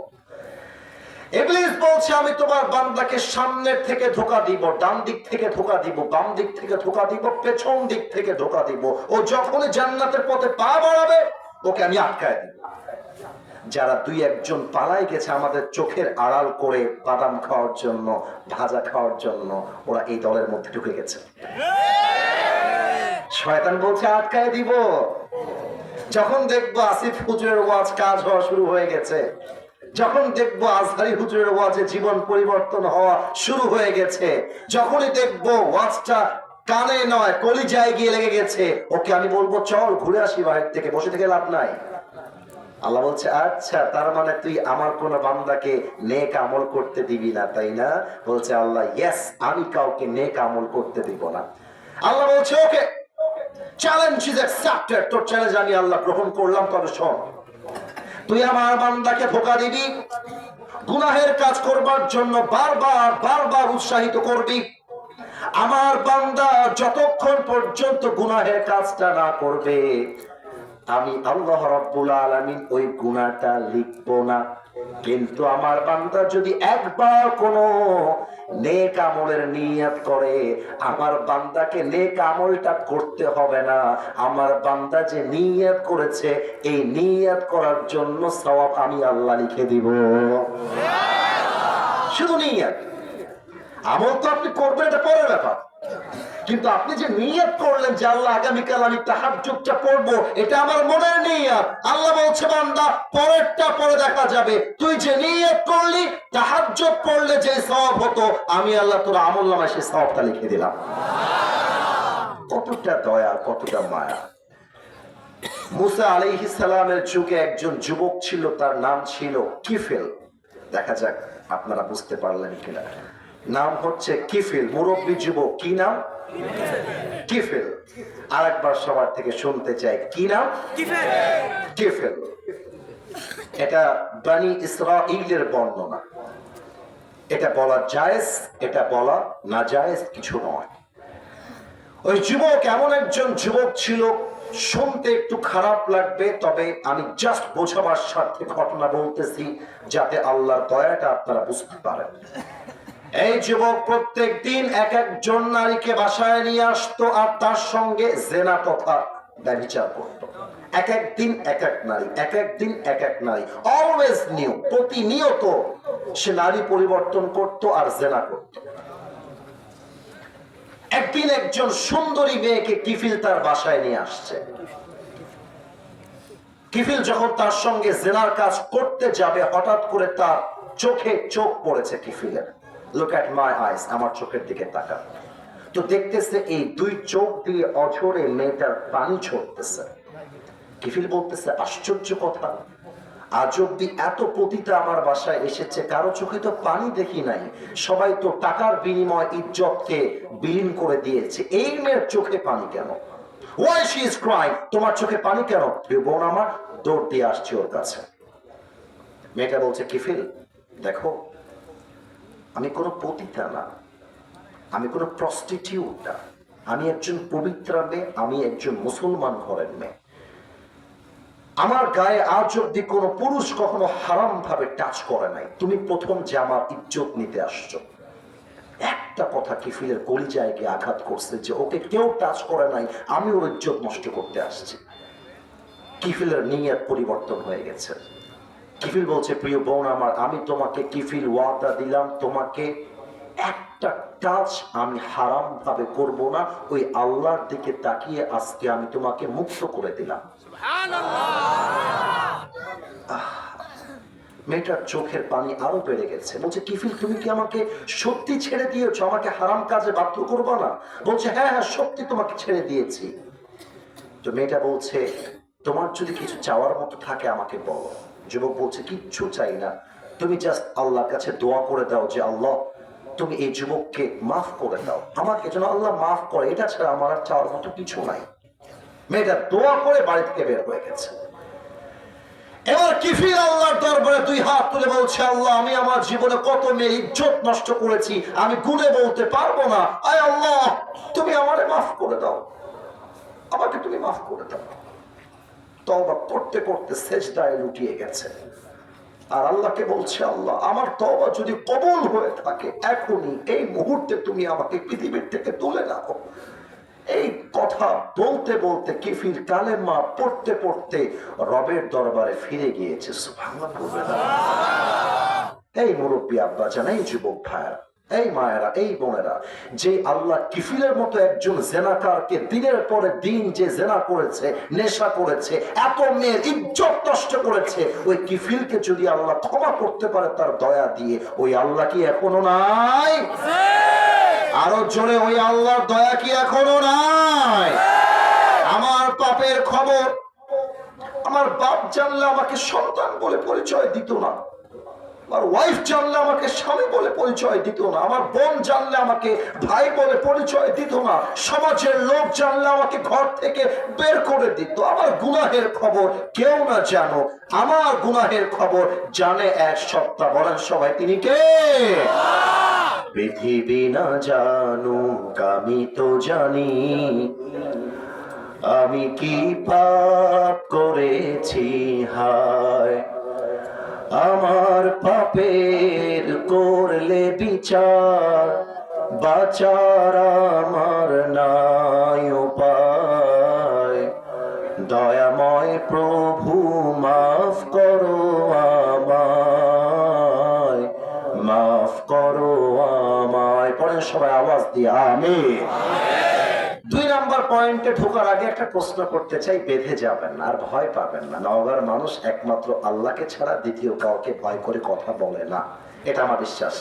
ইবলিস বলছে আমি তোমার বান্দাকে সামনের থেকে ধোঁকা দিব, ডান দিক থেকে ধোঁকা দিব, বাম দিক থেকে ধোঁকা দিব, পেছন দিক থেকে ধোঁকা দিব। ও যখনই জান্নাতের পথে পা বাড়াবে ওকে আমি আটকায় দিব। যারা দুই একজন পালাই গেছে আমাদের চোখের আড়াল করে বাদাম খাওয়ার জন্য, ভাজা খাওয়ার জন্য, ওরা এই দলের মধ্যে ঢুকে গেছে। শয়তান বলছে আটকায় দিব। যখন দেখবো আসিফ হুজুরের ওয়াজ কাজ হওয়া শুরু হয়ে গেছে, যখন দেখবো আজহারি হুজুরের ওয়াজে জীবন পরিবর্তন হওয়া শুরু হয়ে গেছে, যখনই দেখবো ওয়াজটা কানে নয় কলিজায় গিয়ে লেগে গেছে, ওকে আমি বলবো চল ঘুরে আসি বাহির থেকে, বসে থেকে লাভ নাই। আল্লাহ বলছে আচ্ছা তার মানে তুই আমার কোন বান্দাকে নেক আমল করতে দিবি না, তাই না? বলছে আল্লাহ ইয়েস, আমি কাউকে নেক আমল করতে দিব না। আল্লাহ বলছে ওকে, চ্যালেঞ্জ ইজ অ্যাকসেপ্টেড, তোর চ্যালেঞ্জ আমি আল্লাহ গ্রহণ করলাম। তবে শোন, তুই আমার বান্দাকে ধোঁকা দিবি, গুনাহের কাজ করবার জন্য বারবার বারবার উৎসাহিত করবি। আমার বান্দা যতক্ষণ পর্যন্ত গুনাহের কাজটা না করবে আমি আল্লাহ রাব্বুল আলামিন ওই গুনাহটা লিখবো না। কিন্তু আমার বান্দা যদি একবার কোনো নেক আমলের নিয়ত করে, আমার বান্দাকে নেক আমলটা করতে হবে না, আমার বান্দা যে নিয়ত করেছে এই নিয়ত করার জন্য সওয়াব আমি আল্লাহ লিখে দিব। শুধু নিয়ত, আমল তো আপনি করবেন এটা পরের ব্যাপার, কিন্তু আপনি যে নিয়ত করলেন যে আল্লাহ আগামীকাল আমি তাহাজ্জুদটা পড়বো, এটা আমার মনের নিয়ত। আল্লাহ বলছে বান্দা পরেরটা পরে দেখা যাবে, তুই যে নিয়ত করলি তাহাজ্জুদ পড়লে যে সওয়াব হতো আমি আল্লাহ তোর আমলনামায় সেই সওয়াবটা লিখে দিলাম। কতটা দয়া, কতটা মায়া। মুসা আলাইহিস সালামের যুগে একজন যুবক ছিল, তার নাম ছিল কিফিল। দেখা যাক আপনারা বুঝতে পারলেন কিনা। নাম হচ্ছে কিফিল, মুরব্বী যুবক। কি নাম? কিফিল। আরেকবার সবার থেকে শুনতে চাই, কি নাম? কিফিল। এটা বনি ইসরাঈলের বর্ণনা। এটা বলা জায়েজ, এটা বলা নাজায়েজ কিছু নয়। ওই যুবক এমন একজন যুবক ছিল, শুনতে একটু খারাপ লাগবে, তবে আমি জাস্ট বোঝাবার স্বার্থে ঘটনা বলতেছি যাতে আল্লাহর দয়াটা আপনারা বুঝতে পারেন। এই যুবক প্রত্যেক দিন এক একজন নারীকে বাসায় নিয়ে আসতো আর তার সঙ্গে জেনা তথা ব্যভিচার করত। এক এক দিন এক এক নারী, এক এক দিন এক এক নারী, অলওয়েজ নিউ, প্রতিনিয়ত সে নারী পরিবর্তন করত আর জেনা করত। একদিন একজন সুন্দরী মেয়েকে কিফিল তার বাসায় নিয়ে আসছে। কিফিল যখন তার সঙ্গে জেনার কাজ করতে যাবে, হঠাৎ করে তার চোখে চোখ পড়েছে কিফিলের। লুক অ্যাট মাই আইস, আমার চোখের দিকে তাকা। তো দেখতেছে এই দুই চোখ দিয়ে অঝরে মেয়েটার পানি ছড়তেছে। কিফিল বলতেছে, আশ্চর্য কথা, আজ অব্দি এত পতিতা আমার বাসায় এসেছে, কারো চোখে তো পানি দেখি নাই, সবাই তো টাকার বিনিময় ইজ্জতকে বিলীন করে দিয়েছে, এই মেয়ের চোখে পানি কেন? Why she is crying? তোমার চোখে পানি কেন? প্রিয় বোন আমার, দৌড় দিয়ে আসছি ওর কাছে। মেয়েটা বলছে, কিফিল দেখো, আমি কোনো পতিতা না, আমি কোনো প্রস্টিটিউট না, আমি একজন পবিত্রা মেয়ে, আমি একজন মুসলমান ঘরের মেয়ে। আমার গায়ে আজ অব্দি কোনো পুরুষ কখনো হারাম ভাবে টাচ করে নাই, তুমি প্রথম যে আমার ইজ্জত নিতে আসছো। একটা কথা কিফিলের কলিজায় গিয়ে আঘাত করছে যে ওকে কেউ টাচ করে নাই, আমি ওর ইজ্জত নষ্ট করতে আসছি। কিফিলের নিয়ত পরিবর্তন হয়ে গেছে। কিফিল বলছে, প্রিয় বোন আমার, আমি তোমাকে কিফিল ওয়াদা দিলাম, তোমাকে একটা টাচ আমি হারাম ভাবে করব না, ওই আল্লাহর দিকে তাকিয়ে আজকে আমি তোমাকে মুক্ত করে দিলাম। মেয়েটার চোখের পানি আরো বেড়ে গেছে। বলছে, কিফিল তুমি কি আমাকে সত্যি ছেড়ে দিয়েছো, আমাকে হারাম কাজে বাধ্য করবো না? বলছে, হ্যাঁ হ্যাঁ সত্যি তোমাকে ছেড়ে দিয়েছি। তো মেয়েটা বলছে, তোমার যদি কিছু চাওয়ার মতো থাকে আমাকে বলো। যুবক বলছে, কিচ্ছু চাই না, তুমি জাস্ট আল্লাহর কাছে দোয়া করে দাও যে আল্লাহ তুমি এই যুবককে মাফ করে দাও, আমাকে যেন আল্লাহ মাফ করে, এটা ছাড়া আমার আর চাওয়ার মতো কিছু নাই। মেয়েটা দোয়া করে বাড়ি থেকে বের হয়ে গেছে। এবার কিফিল আল্লাহর দরবারে দুই হাত তুলে বলছে, আল্লাহ আমি আমার জীবনে কত মেয়ে ইজ্জত নষ্ট করেছি, আমি গুণে বলতে পারবো না, আয় আল্লাহ তুমি আমারে মাফ করে দাও, আমাকে তুমি মাফ করে দাও। তওবা করতে করতে সেজদায় লুটিয়ে গেছে আর আল্লাহকে বলছে, আল্লাহ আমার তওবা যদি কবুল হয়ে থাকে, এখনই এই মুহূর্তে তুমি আমাকে পৃথিবীর থেকে তুলে নাও। এই কথা বলতে বলতে কিফিল কালেমা পড়তে পড়তে রবের দরবারে ফিরে গিয়েছে। সুবহানাল্লাহ। এই মুরব্বী আব্বা জান, এই যুবক ভাইয়েরা, এই মায়েরা, এই বোনেরা, যে আল্লাহ কিফিলের মতো একজন জেনাকারকে দিনের পরে দিন যে জেনা করেছে, নেশা করেছে, এত মেয়ের ইজ্জত নষ্ট করেছে, ওই কিফিলকে যদি আল্লাহ ক্ষমা করতে পারে তার দয়া দিয়ে, ওই আল্লাহ কি এখনো নাই? আরো জোরে, ওই আল্লাহর দয়া কি এখনো নাই? আমার পাপের খবর আমার বাপ জানলে আমাকে সন্তান বলে পরিচয় দিত না, আমার ওয়াইফ জানলে আমাকে স্বামী বলে পরিচয় দিত না, আমার বোন জানলে আমাকে ভাই বলে পরিচয় দিত না, সমাজের লোক জানলে আমাকে ঘর থেকে বের করে দিত। আমার গুনাহের খবর কেউ না জানো, আমার গুনাহের খবর জানে এক সত্তা, বলেন সবাই তিনি কে? পৃথিবী না জানুক আমি তো জানি, আমি কি পাপ করেছি হায়, আমার পাপের করলে বিচার, বাঁচার আমার নাই উপায়, দয়াময় প্রভু মাফ করো আমায়, মাফ করো আমায়। পড়েন সবাই আওয়াজ দিয়ে আমিন। দুই নাম্বার পয়েন্টে ঢোকার আগে একটা প্রশ্ন করতে চাই, বেঁধে যাবেন না আর ভয় পাবেন না। নওগাঁর মানুষ একমাত্র আল্লাহকে ছাড়া দ্বিতীয় কাউকে ভয় করে কথা বলে না, এটা আমার বিশ্বাস।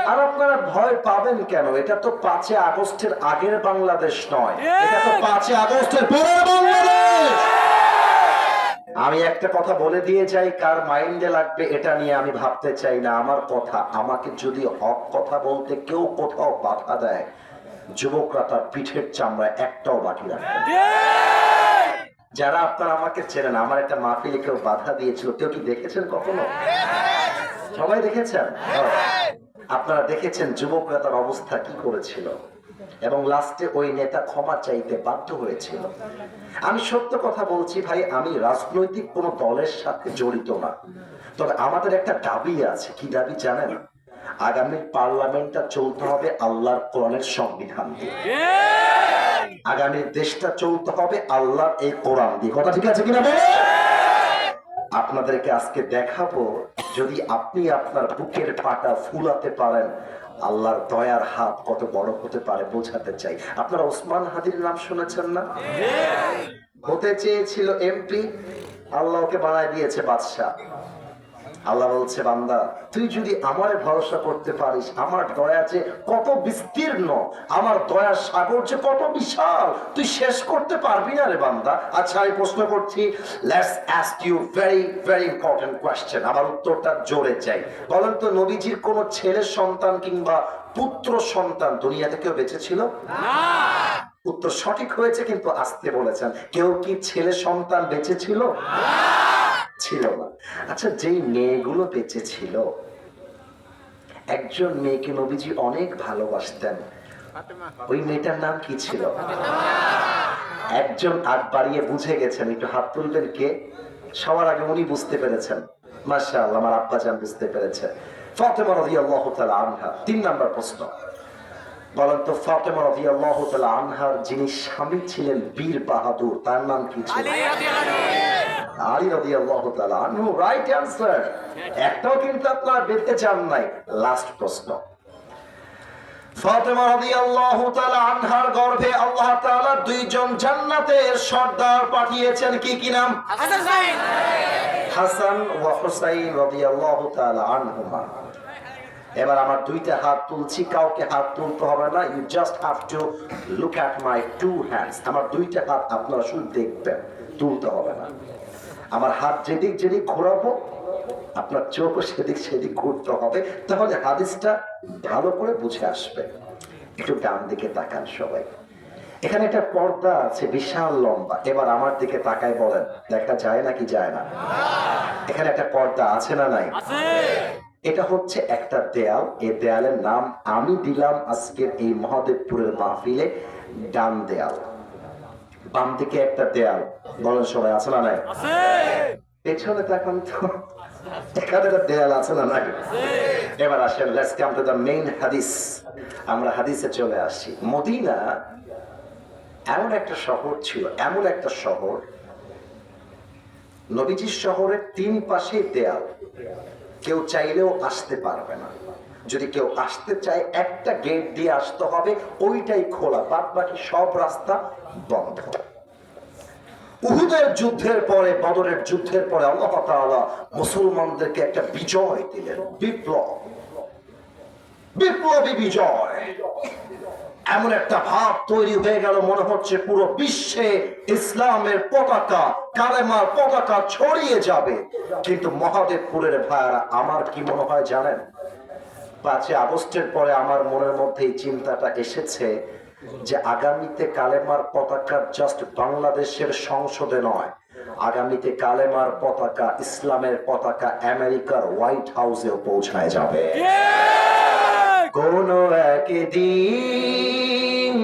আর আপনারা ভয় পাবেন কেন? এটা তো 5 আগস্টের আগের বাংলাদেশ নয়, এটা তো 5 আগস্টের পরের বাংলাদেশ। আমি একটা কথা বলে দিয়ে যাই, কার মাইন্ডে লাগবে এটা নিয়ে আমি ভাবতে চাই না। আমার কথা, আমাকে যদি হক কথা বলতে কেউ কোথাও বাধা দেয়, যুবকরা তার পিঠের চামড়ায় একটাও বাকি রাখবে। যারা আপনারা আমাকে চেনেন, আমার একটা মাহফিলে কেউ বাধা দিয়েছিল, কেউ কি দেখেছেন কখনো? সবাই দেখেছেন? আপনারা দেখেছেন যুবকরা তার অবস্থা কি করেছিল, এবং লাস্টে ওই নেতা ক্ষমা চাইতে বাধ্য হয়েছিল। আমি সত্য কথা বলছি ভাই, আমি রাজনৈতিক কোন দলের সাথে জড়িত না, তবে আমাদের একটা দাবি আছে। কি দাবি জানেন? আগামী পার্লামেন্টটা চলতে হবে আল্লাহর কোরআনের সংবিধান দিয়ে। আগামী দেশটা চলতে হবে আল্লাহর এই কোরআন দিয়ে। কথা ঠিক আছে কিনা? আপনাদেরকে আজকে দেখাবো, যদি আপনি আপনার বুকের পাটা ফুলাতে পারেন আল্লাহর দয়ার হাত কত বড় হতে পারে বোঝাতে চাই। আপনারা ওসমান হাদির নাম শুনেছেন না? হতে চেয়েছিল এমপি, আল্লাহ ওকে বানায় দিয়েছে বাদশাহ। আল্লাহ বলছে, বান্দা তুই যদি আমারে ভরসা করতে পারিস, আমার দয়া যে কত বিস্তীর্ণ, আমার দয়ার সাগর যে কত বিশাল, তুই শেষ করতে পারবি না রে বান্দা। আচ্ছা আমি প্রশ্ন করছি, let's ask you very very important question. আমার উত্তরটা জোরে চাই। বলেন তো, নবীজির কোন ছেলে সন্তান কিংবা পুত্র সন্তান দুনিয়াতে কেউ বেঁচে ছিল না? উত্তর সঠিক হয়েছে, কিন্তু আসতে বলেছেন। কেউ কি ছেলে সন্তান বেঁচে ছিল না? ছিল না। আচ্ছা, যেই মেয়েগুলো বেঁচে ছিল, একজন মেয়েকে নবীজি অনেক ভালোবাসতেন। ওই মেয়েটার নাম কি ছিল? একজন আগ বাড়িয়ে বুঝে গেছেন, একটু হাত তুলবেন কে? সবার আগে উনি বুঝতে পেরেছেন। মাশাআল্লাহ, আমার আব্বা জান বুঝতে পেরেছে। ফাতেমা রাদিয়াল্লাহু তাআলা আনহা। 3 নাম্বার প্রশ্ন, বলেন তো ফাতেমা রাদিয়াল্লাহু তাআলা আনহার যিনি স্বামী ছিলেন বীর বাহাদুর, তার নাম কি ছিল? আলী রাদিয়াল্লাহু তাআলা আনহু। Right answer. একটাও কিন্তু আপনারা বলতে চান নাই। লাস্ট প্রশ্ন, ফাতেমা রাদিয়াল্লাহু তাআলা আনহার গর্ভে আল্লাহ তাআলা 2 জন জান্নাতের সর্দার পাঠিয়েছেন। কি কি নাম? হাসান ওয়া হুসাইন রাদিয়াল্লাহু তাআলা আনহুমা। এবার আমার 2টা হাত তুলছি, কাউকে হাত তুলতে হবে না। You just have to look at my 2 hands. আমার 2টা হাত আপনারা শুধু দেখবেন, তুলতে হবে না। আমার হাত যেদিক যেদিক ঘোরাবো আপনার চোখও সেদিক সেদিক ঘুরতে হবে, তাহলে হাদিসটা ভালো করে বুঝে আসবে। একটু ডান দিকে তাকান সবাই। এখানে একটা পর্দা আছে বিশাল লম্বা। এবার আমার দিকে তাকায় বলেন, দেখা যায় নাকি যায় না? এখানে একটা পর্দা আছে না নাই? এটা হচ্ছে একটা দেয়াল। এই দেয়ালের নাম আমি দিলাম আজকের এই মহাদেবপুরের মাহফিলে ডান দেয়াল। বাম দিকে একটা দেয়াল, বলেন সবাই আছে না নাই? পেছনে তাকান তো, এখানে একটা দেয়াল আছে না নাই? এবার আসেন, let's come to the main হাদিস। আমরা হাদিসে চলে আসি। মদিনা এমন একটা শহর ছিল, এমন একটা শহর, নবীজির শহরের 3 পাশে দেয়াল, কেউ চাইলেও আসতে পারবে না। যদি কেউ আসতে চায় একটা গেট দিয়ে আসতে হবে, ওইটাই খোলা, বাদ বাকি সব রাস্তা বন্ধ। উহুদের যুদ্ধের পরে, বদরের যুদ্ধের পরে আল্লাহ তাআলা মুসলমানদেরকে একটা বিজয় দিলেন, বিপ্লবী বিজয়। এমন একটা ভাব তৈরি হয়ে গেল, মনে হচ্ছে পুরো বিশ্বে ইসলামের পতাকা, কালেমার পতাকা ছড়িয়ে যাবে। কিন্তু মহাদেবপুরের ভাইয়ারা, আমার কি মনে হয় জানেন? 5 আগস্টের পরে আমার মনের মধ্যে এই চিন্তাটা এসেছে যে আগামীতে কালেমার পতাকা জাস্ট বাংলাদেশের সংসদে নয়, আগামীতে কালেমার পতাকা, ইসলামের পতাকা আমেরিকার হোয়াইট হাউসেও পৌঁছায় যাবে। কোন একদিন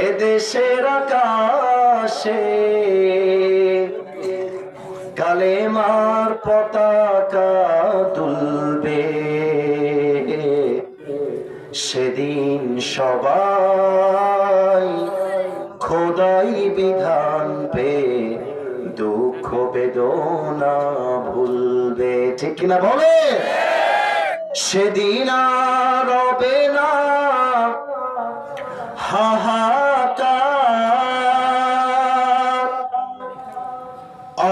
এদেশের আকাশে কালেমার পতাকা দুলবে, সেদিন সবাই খোদাই বিধান পে দুঃখ বেদনা ভুলবে। ঠিক কিনা বলে? সেদিন আর রবে না হাহাকার,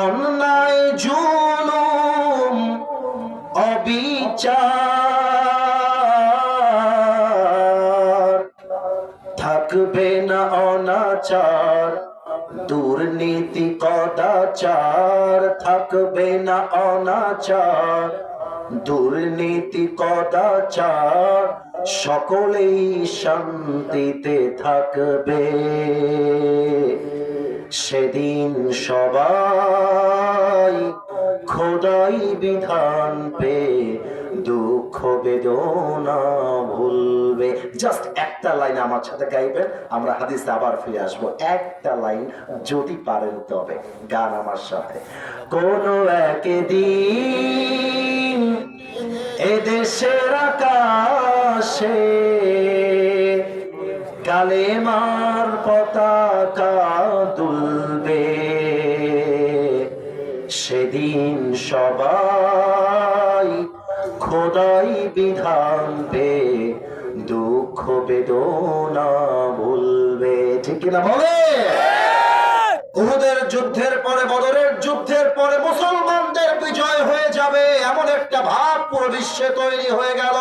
অন্যায় জুলুম অবিচার, থাকবে না অনাচার দুর্নীতি কদাচার, থাকবে না অনাচার দুর্নীতি কদাচার, সকলেই শান্তিতে থাকবে। সেদিন সবাই খোদাই বিধান পে দুঃখ বেদনা ভুলবে। জাস্ট একটা লাইন আমার সাথে গাইবেন, আমরা হাদিসে আবার ফিরে আসবো। একটা লাইন যদি পারেন তবে গান আমার সাথে। কোন একদিন এদেশের আকাশে কালেমা সবাই খোদাই বিধান পে দুঃখ বেদনা ভুলবে, ঠিক কিনা বলে? উহুদের যুদ্ধের পরে, বদরের যুদ্ধের পরে মুসলমানদের বিজয় হয়ে যাবে এমন একটা ভাব পুরো বিশ্বে তৈরি হয়ে গেল।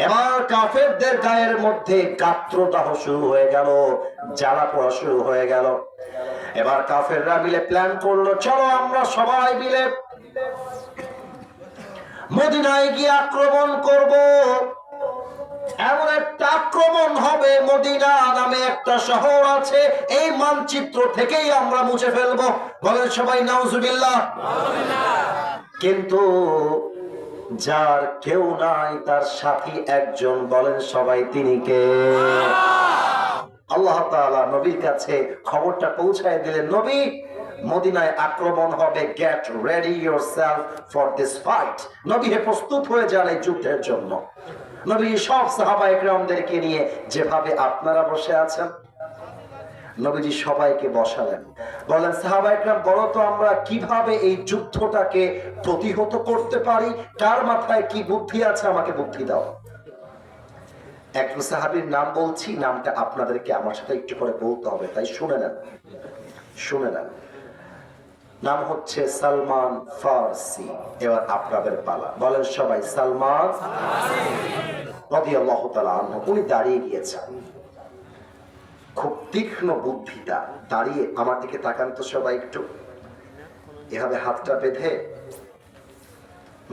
এবার কাফেরদের গায়ের মধ্যে গাত্রদাহ শুরু হয়ে গেল, জ্বালা পোড়া শুরু হয়ে গেল। এবার কাফেররা মিলে প্ল্যান করলো, চলো আমরা সবাই মিলে মদিনায় গিয়ে আক্রমণ করব। এমন একটা আক্রমণ হবে, মদিনা নামে একটা শহর আছে, এই মানচিত্র থেকেই আমরা মুছে ফেলবো। বলেন সবাই নাউজুবিল্লাহ। কিন্তু যার কেউ নাই, তার সাথী একজন, বলেন সবাই তিনি কে? আল্লাহ তাআলা নবীর কাছে খবরটা পৌঁছায় দিলেন, নবী মদিনায় আক্রমণ হবে, get ready yourself for this fight. নবী হে প্রস্তুত হয়ে যান এই যুদ্ধের জন্য। নবী সব সাহাবায়ে কেরামদেরকে নিয়ে যেভাবে আপনারা বসে আছেন, নবীজি সবাইকে বসালেন, বলেন সাহাবায়ে কেরাম বলো তো আমরা কিভাবে এই যুদ্ধটাকে প্রতিহত করতে পারি, কার মাথায় কি বুদ্ধি আছে, আমাকে বুদ্ধি দাও। একজন সাহাবীর নাম বলছি, নামটা আপনাদেরকে আমার সাথে একটু করে বলতে হবে, তাই শুনে নেন, শুনে নেন। নাম হচ্ছে সালমান ফারসি। এবার আপনাদের পালা, বলেন সবাই সালমান রাদিয়াল্লাহু তাআলা আনহু। উনি দাঁড়িয়ে গিয়েছেন, খুব তীক্ষ্ণ বুদ্ধিটা। দাঁড়িয়ে আমার দিকে তাকান তো সবাই একটু, এভাবে হাতটা বেঁধে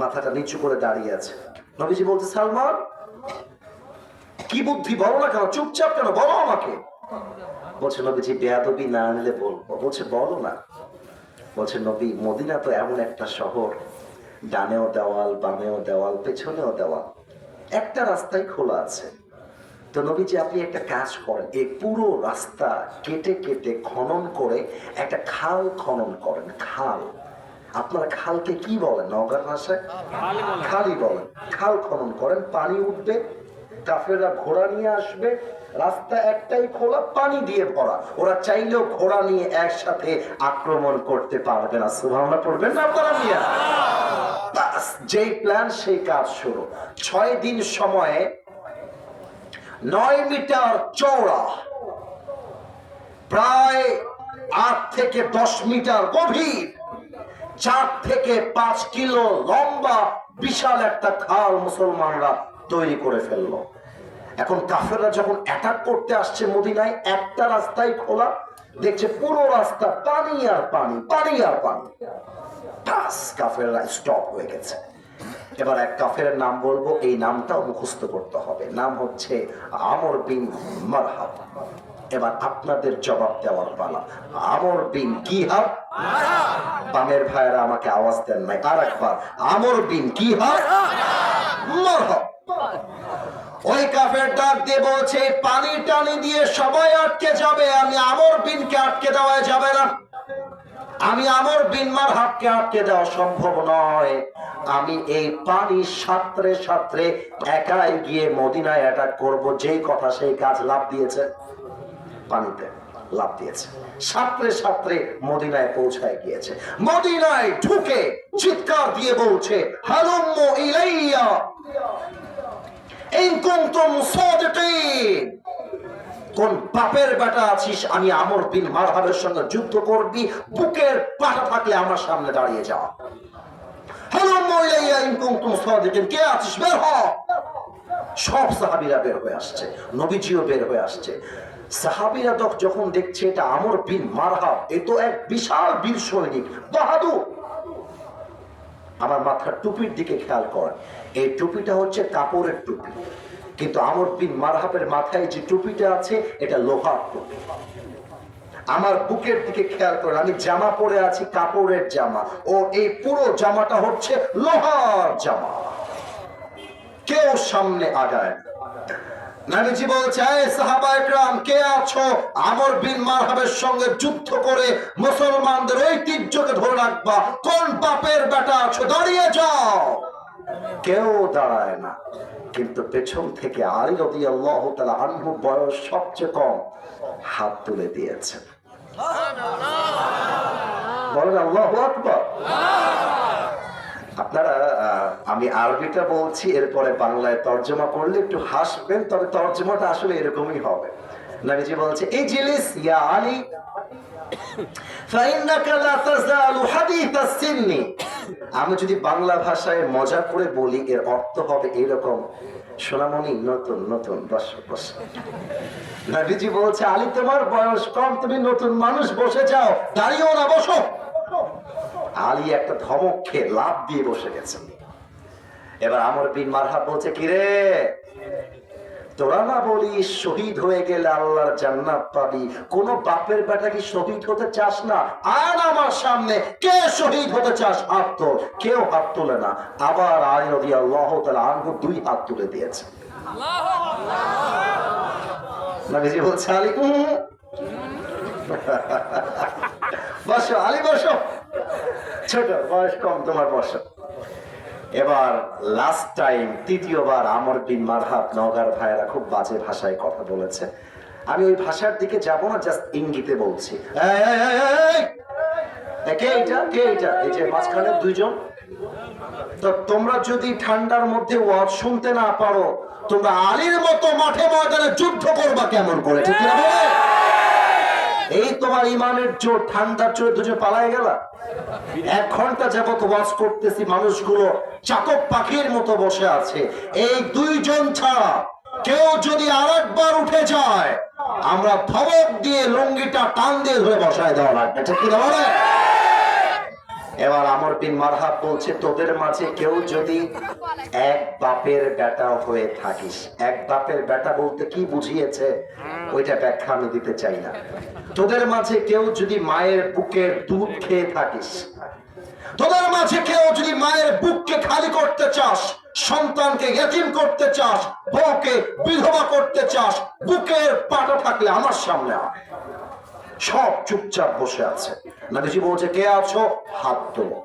মাথাটা নিচু করে দাঁড়িয়ে আছে। নবীজি বলতে, সালমান কি বুদ্ধি, বলো না কেন, চুপচাপ কেন, বলো আমাকে। বলছে নবীজি বেয়াদবি না নিলে বলবো। বলছে বলো না। বলছে নবী মদিনা তো এমন একটা শহর, ডানেও দেওয়াল, বামেও দেওয়াল, পেছনেও দেওয়াল, একটা রাস্তাই খোলা আছে। তো নবীজি আপনি একটা কাজ করেন, এই পুরো রাস্তা কেটে কেটে খনন করে একটা খাল খনন করেন। খাল, আপনারা খালকে কি বলেন নওগাঁর ভাষায়? খালি বলেন। খাল খনন করেন, পানি উঠবে, কাফেররা ঘোড়া নিয়ে আসবে, রাস্তা একটাই খোলা, পানি দিয়ে ভরা, ওরা চাইলেও ঘোড়া নিয়ে একসাথে আক্রমণ করতে পারবে না। সুবহানাল্লাহ পড়বেন না আপনারা? মিয়া বাস যেই প্ল্যান সেই কাজ শুরু। 6 দিন সময়ে 9 মিটার চওড়া, প্রায় 8 থেকে 10 মিটার গভীর, 4 থেকে 5 কিলো লম্বা বিশাল একটা খাল মুসলমানরা তৈরি করে ফেললো। এখন কাফেররা যখন অ্যাটাক করতে আসছে মদিনায়, একটা রাস্তাই খোলা, দেখছে পুরো রাস্তা পানি আর পানি, পানি আর পানি। বাস কাফেররা স্টপ হয়ে গেছে। এবার এক কাফেরের নাম বলবো, এই নামটাও মুখস্থ করতে হবে। নাম হচ্ছে আমর বিন মারহাব। এবার আপনাদের জবাব দেওয়ার পালা। আমর বিন কি হাব? বামের ভাইয়েরা আমাকে আওয়াজ দেন নাই, আর একবার আমর বিন কি হাব? মারহাব। ওই কাফের ডাক দিয়ে বলছে পানি টানি দিয়ে সবাই আটকে যাবে, আমি আমর বিনকে আটকে দেওয়া যাবে না, আমি আমর বিন মারহাবকে আটকে দেওয়া সম্ভব নয়। আমি এই পানি সাঁতরে সাঁতরে একাই গিয়ে মদিনায় অ্যাটাক করব। যেই কথা সেই কাজ, লাভ দিয়েছে, পানিতে লাভ দিয়েছে, সাঁতরে সাঁতরে মদিনায় পৌঁছায় গিয়েছে। মদিনায় ঢুকে চিৎকার দিয়ে বলছে হালুম্মু ইলাইয়া ইন কুনতুম সাদিকিন। কোন বাপের বেটা আছিস আমি আমর বিন মারহাবের সঙ্গে যুদ্ধ করবি, বুকের পাটা থাকলে আমার সামনে দাঁড়িয়ে যা। হালুম্মু ইলাইয়া ইন কুনতুম সাদিকিন, কে আছিস বের হ। সব সাহাবীরা বের হয়ে আসছে, নবীজিও বের হয়ে আসছে। সাহাবীরা যখন দেখছে এটা আমর বিন মারহাব, এ তো এক বিশাল বীর সৈনিক, বাহাদুর। আমার মাথার টুপির দিকে খেয়াল করেন, এই টুপিটা হচ্ছে কাপড়ের টুপি, কিন্তু আমর বিন মারহাবের মাথায় যে টুপিটা আছে এটা লোহার টুপি। আমার বুকের দিকে খেয়াল করেন, আমি জামা পরে আছি কাপড়ের জামা, ও এই পুরো জামাটা হচ্ছে লোহার জামা। কেউ সামনে আগায় না। নবীজি বলছে সাহাবায়ে কেরাম কে আছো আমর বিন মারহাবের সঙ্গে যুদ্ধ করে মুসলমানদের ঐতিহ্যকে ধরে রাখবা, কোন বাপের বেটা আছো দাঁড়িয়ে যাও। কেউ দাঁড়ায় না, কিন্তু পেছন থেকে আলী রাদিয়াল্লাহু তাআলা আনহু, বয়স সবচেয়ে কম, হাত তুলে দিয়েছেন। বলেন আল্লাহু আকবার। আপনারা আমি আরবিটা বলছি, এরপরে বাংলায় তর্জমা করলে একটু হাসবেন, তবে তর্জমাটা আসলে এরকমই হবে। নবীজি বলছে ইজলিস ইয়া আলী ফাইন্নাকা লা তাযালু হাদীসাস সিন্নি। আমি যদি বাংলা ভাষায় মজা করে বলি এর অর্থ হবে এরকম, সোনামণি নতুন নতুন বসো বসো। নবীজি বলছে আলী তোমার বয়স কম, তুমি নতুন মানুষ, বসে যাও, দাঁড়িয়েও না, বসো। আলী একটা ধমক খেয়ে লাফ দিয়ে বসে গেছে। এবার আমর বিন মারহাব বলছে কিরে, তোরা না বলিস শহীদ হয়ে গেলে আল্লাহর জান্নাত পাবি, কোন বাপের বেটা কি শহীদ হতে চাস না? আর আমার সামনে কে শহীদ হতে চাস, হাত তোল। কেউ হাত তোলে না। আবার আলী রাদিয়াল্লাহু তাআলা আনহু 2 হাত তুলে দিয়েছে। নবীজি বলছে আলী বসো, আলী বসো, ছোট বয়স কম, তোমার বসো। এবার লাস্ট টাইম, তৃতীয়বার আমর বিন মারহাব, নওগাঁর ভাইয়েরা খুব বাজে ভাষায় কথা বলেছে। আমি ওই ভাষার দিকে যাব না, জাস্ট ইঙ্গিতে বলছি। কে এটা, কে এটা? এই যে মাঝখানে 2 জন। তো তোমরা যদি ঠান্ডার মধ্যে ওয়াজ শুনতে না পারো, তোমরা আলীর মতো মাঠে ময়দানে যুদ্ধ করবা কেমন করে? ঠিক না? এই তোমার ইমানের জোর, ঠান্ডার জোরে 2 জন পালায় গেলা। 1 ঘন্টা যাবত ওয়াজ করতেছি, মানুষগুলো চাতক পাখির মতো বসে আছে। এই 2 জন ছাড়া কেউ যদি আরেকবার উঠে যায়, আমরা ধমক দিয়ে লুঙ্গিটা টান দিয়ে ধরে বসায় দেওয়া লাগবে। ঠিক কি বলে? এবার আমর বিন মারহাব বলছে তোদের মাঝে কেউ যদি এক বাপের বেটা হয়ে থাকিস, এক বাপের বেটা বলতে কি বুঝিয়েছে ওইটা ব্যাখ্যা আমি দিতে চাই না। তোদের মাঝে কেউ যদি মায়ের বুকের দুধ খেয়ে থাকিস, তোদের মাঝে কেউ যদি মায়ের বুককে খালি করতে চাস, সন্তানকে ইতিম করতে চাস, বউকে বিধবা করতে চাস, বুকের পাটা থাকলে আমার সামনে আয়। সব চুপচাপ বসে আছে। নবীজি বলছে কে আছো, হাত তোলো।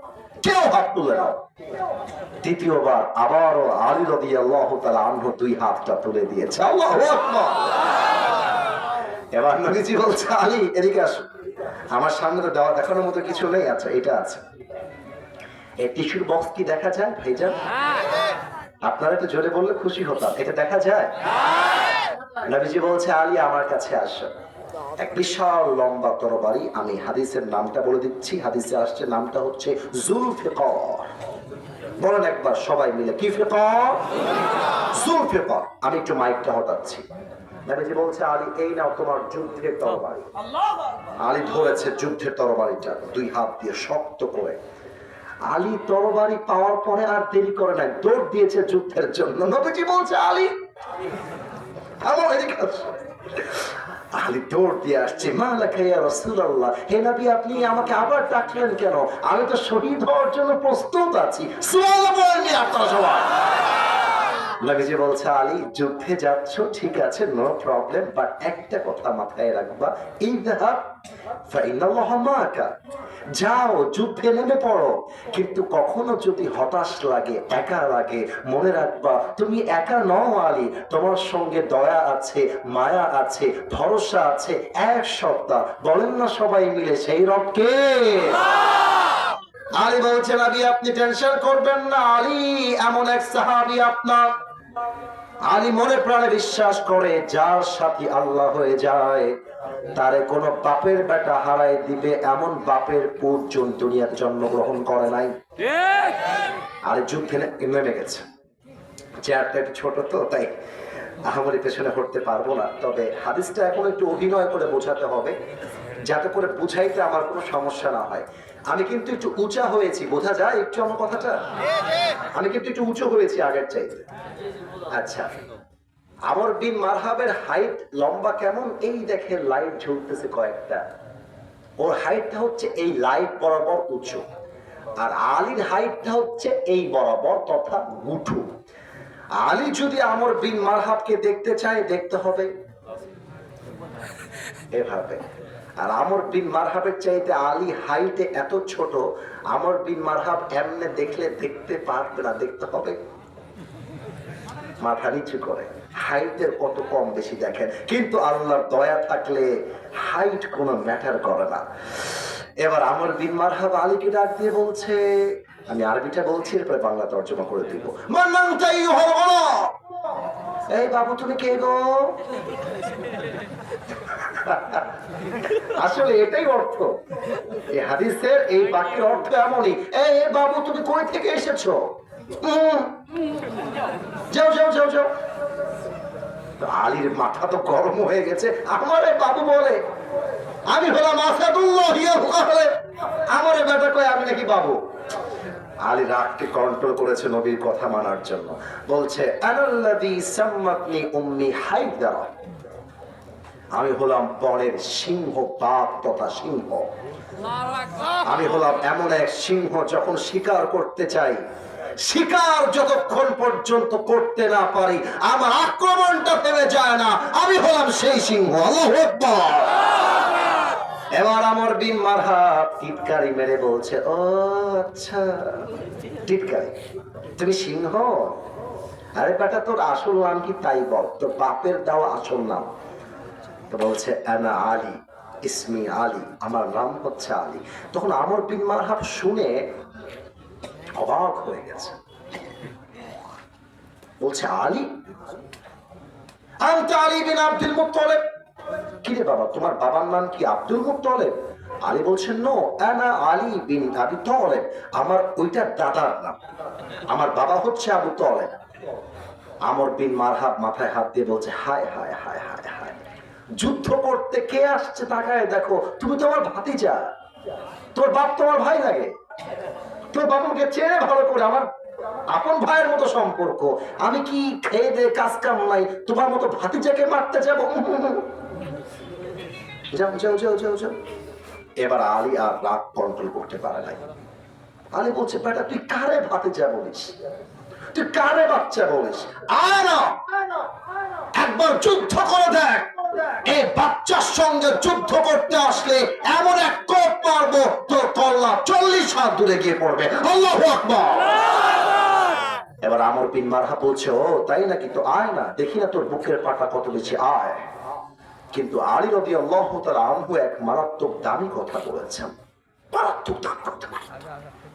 কেউ হাত তুলে নাও। তৃতীয়বার আবারও আলী রাদিয়াল্লাহু তাআলা আনহু 2 হাতটা তুলে দিয়েছে। আল্লাহু আকবার। এবার নবীজি বলছে আলী এদিকে আসো, আমার সামনে তো দেওয়া দেখানোর মতো কিছু নেই। আচ্ছা এটা আছে, এই টিস্যুর বক্স কি দেখা যায় ভাইজান? আপনারা একটু জোরে বললে খুশি হতাম। এটা দেখা যায়? নবীজি বলছে আলী আমার কাছে আসো। এক বিশাল লম্বা তরবারি, আমি হাদিসের নামটা বলে দিচ্ছি, হাদিসে আসছে নামটা হচ্ছে জুলফিকার। বলেন একবার সবাই মিলে, কি ফিকার? জুলফিকার। আমি একটু মাইকটা হটাচ্ছি। নবীজি বলছে আলী এই নাও তোমার যুদ্ধের তরবারি। আলী ধরেছে যুদ্ধের তরবারিটা 2 হাত দিয়ে শক্ত করে। আলী তরবারি পাওয়ার পরে আর দেরি করে নাই, দৌড় দিয়েছে যুদ্ধের জন্য। নবীজি বলছে আলী আমার এদিকে আসো। আলী দৌড় দিয়ে আসছে, মালাকা ইয়া রাসূলুল্লাহ, হে নবী আপনি আমাকে আবার ডাকলেন কেন? আমি তো শহীদ হওয়ার জন্য প্রস্তুত আছি। সুবহানাল্লাহ বলেন আপনারা সবাই। নবীজি বলছে আলী যুদ্ধে যাচ্ছ ঠিক আছে, নো প্রবলেম, বাট একটা কথা মাথায় রাখবা, ইযহাব ফাইনাল্লাহা মাআকা। যাও যুদ্ধে নেমে পড়ো, কিন্তু কখনো যদি হতাশ লাগে, একা লাগে, মনে রাখবা তুমি একা নও আলী, তোমার সঙ্গে দয়া আছে, মায়া আছে, ভরসা আছে। 1 সপ্তাহ বলেন না সবাই মিলে সেই রব কে? আলী বলছে নবী আপনি টেনশন করবেন না, আলী এমন এক সাহাবী আপনার। আলী মনে প্রাণে বিশ্বাস করে যার সাথে আল্লাহ হয়ে যায় তারে কোন বাপের বেটা হারাই দিবে এমন বাপের পুত্র দুনিয়ার জন্মগ্রহণ করে নাই। আলী যুদ্ধে নেমে গেছে। চেয়ারটা একটু ছোট তো তাই আহামরি পেছনে হটতে পারবো না, তবে হাদিসটা এখন একটু অভিনয় করে বোঝাতে হবে যাতে করে বুঝাইতে আমার কোনো সমস্যা না হয়। আমি কিন্তু একটু উঁচা হয়েছি, বোঝা যায় একটু আমার কথাটা? আমি কিন্তু একটু উঁচু হয়েছি আগের চাইতে। আচ্ছা আমর বিন মারহাবের হাইট লম্বা কেমন? এই দেখে লাইট ঝুলতেছে কয়েকটা, ওর হাইটটা হচ্ছে এই লাইট বরাবর উঁচু, আর আলীর হাইটটা হচ্ছে এই বরাবর তথা মুঠু। আলী যদি আমর বিন মারহাবকে দেখতে চায় দেখতে হবে এভাবে, আর আমর বিন মারহাবের চাইতে আলী হাইটে এত ছোট, আমর বিন মারহাব এমনে দেখলে দেখতে পারবে না, দেখতে হবে মাথা নিচু করে। হাইটের কত কম বেশি দেখেন, কিন্তু আল্লাহর দয়া থাকলে হাইট কোনো ম্যাটার করে না। এবার আমর বিন মারহাব আলীকে ডাক দিয়ে বলছে, আমি আরবিটা বলছি এরপরে বাংলা তর্জমা করে দিব। এই বাবু তুমি কে গো? আসলে এটাই অর্থ এই হাদিসের, এই বাক্যের অর্থ এমনই, এই বাবু তুমি কই থেকে এসেছো? যাও যাও যাও যাও। আলীর মাথা তো গরম হয়ে গেছে, আমারে বাবু বলে, আমি হলাম আসাদুল্লাহ, আমারে বেটা কয় আমি নাকি বাবু। আলী রাগকে কন্ট্রোল করেছে নবীর কথা মানার জন্য, বলছে আনাল্লাযী সাম্মাতনি উম্মি হায়দারা, আমি হলাম বনের সিংহ, বাপ তথা সিংহ। আমি হলাম এমন এক সিংহ, যখন শিকার করতে চাই, শিকার যতক্ষণ পর্যন্ত করতে না পারি আমার আক্রমণটা থেমে যায় না, আমি হলাম সেই সিংহ। আল্লাহু আকবার। এবার আমর বিন মারহাব টিটকারি মেরে বলছে, ও আচ্ছা টিটকারি, তুমি সিংহ? আরে বেটা তোর আসল নাম কি তাই বল, তোর বাপের দেওয়া আসল নাম। তো বলছে আনা আলী, ইসমি আলী, আমার নাম হচ্ছে আলী। তখন আমর বিন মারহাব শুনে অবাক হয়ে গেছে, বলছে আলী? আনতা আলী বিন আব্দুল মুত্তালিব? কি রে বাবা, তোমার বাবার নাম কি আব্দুল মুত্তালিব? আলী বলছেন নো, আনা আলী বিন আবি তালেব, আমার ওইটা দাদার নাম, আমার বাবা হচ্ছে আবু তালেব। আমর বিন মারহাব মাথায় হাত দিয়ে বলছে, হায় হায় হায় হায় হায়, যুদ্ধ করতে কে আসছে তাকায় দেখো, তুমি তো আমার ভাতিজা, তোর বাপ তোমার ভাই লাগে, তোর বাবাকে চেনে ভালো করে, আমার আপন ভাইয়ের মতো সম্পর্ক, আমি কি খেয়ে দে কাজ কাম নাই তোমার মতো ভাতিজাকে মারতে যাবো? যাও যাও যাও যাও যাও। এবার আলী আর রাগ কন্ট্রোল করতে পারে নাই। আলী বলছে, বেটা তুই কারে ভাতিজা বলিস, তুই কারে বাচ্চা বলিস? আয় না, একবার যুদ্ধ করে দেখ, এই বাচ্চার সঙ্গে যুদ্ধ করতে আসলে এমন এক কোপ মারবো তোর কল্লা 40 হাত দূরে গিয়ে পড়বে। আল্লাহু আকবার। এবার আমর বিন মারহাব বলছে, ও তাই নাকি, তো আয় না দেখি না তোর বুকের পাটা কত বেশি, আয়। কিন্তু আলী রাদিয়াল্লাহু তাআলা আনহু এক মারাত্মক দামি কথা বলেছেন, মারাত্মক দামি কথা।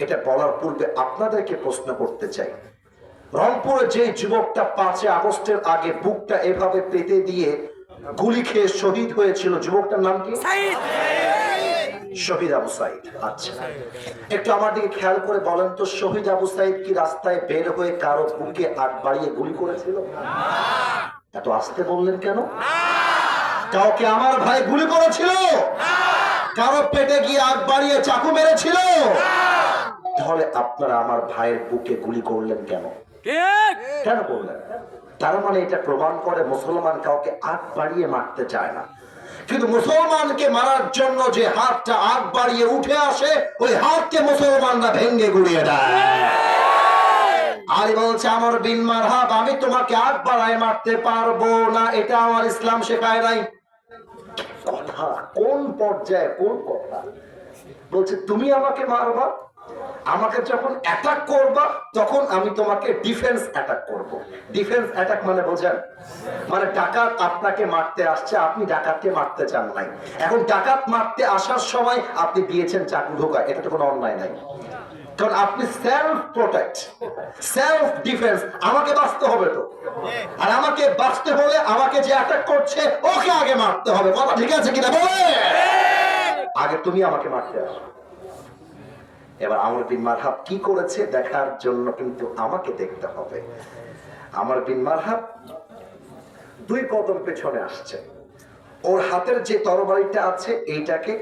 এটা বলার পূর্বে আপনাদেরকে প্রশ্ন করতে চাই, রংপুরে যে যুবকটা 5 আগস্টের আগে বুকটা এভাবে পেতে দিয়ে গুলি খেয়ে শহীদ হয়েছিল, যুবকটার নাম কি? শহীদ আবু সাইদ। আচ্ছা, একটু আমার দিকে খেয়াল করে বলেন তো, শহীদ আবু সাইদ কি রাস্তায় বের হয়ে কারো বুকে আগ বাড়িয়ে গুলি করেছিল? এত আস্তে বললেন কেন? কাউকে আমার ভাই গুলি করেছিল? কারো পেটে গিয়ে আগ বাড়িয়ে চাকু মেরেছিল? তাহলে আপনারা আমার ভাইয়ের বুকে গুলি করলেন কেন? কেন করলেন? তার মানে এটা প্রমাণ করে মুসলমান কাউকে আগ বাড়িয়ে মারতে চায় না, কিন্তু মুসলমানকে মারার জন্য যে হাতটা আগ বাড়িয়ে উঠে আসে, ওই হাতকে মুসলমানরা ভেঙ্গে গুড়িয়ে দেয়। আলী বলছে, আমর বিন মারহাব, আমি তোমাকে আগ বাড়ায় মারতে পারবো না, এটা আমার ইসলাম শেখায় নাই। কথা কোন পর্যায়ে, কোন কথা বলছে, তুমি আমাকে মারবা, আমাকে যখন অ্যাটাক করবা তখন আমি তোমাকে ডিফেন্স অ্যাটাক করব। ডিফেন্স অ্যাটাক মানে বোঝেন? মানে ডাকাত আপনাকে মারতে আসছে, আপনি ডাকাতকে মারতে চান নাই, এখন ডাকাত মারতে আসার সময় আপনি দিয়েছেন চাকু ঢোকা, এটা তো কোনো অন্যায় নাই, কারণ আপনি সেলফ প্রোটেক্ট, সেলফ ডিফেন্স, আমাকে বাঁচতে হবে তো, আর আমাকে বাঁচতে হলে আমাকে যে অ্যাটাক করছে ওকে আগে মারতে হবে। কথা ঠিক আছে কিনা বলে? আগে তুমি আমাকে মারতে আসো। এবার আমর বিন মারহাব কি করেছে দেখার জন্য কিন্তু আমাকে দেখতে হবে। আমর বিন মারহাব 2 কদম পেছনে আসছে, ওর হাতের যে তরবারিটা আছে এইটাকে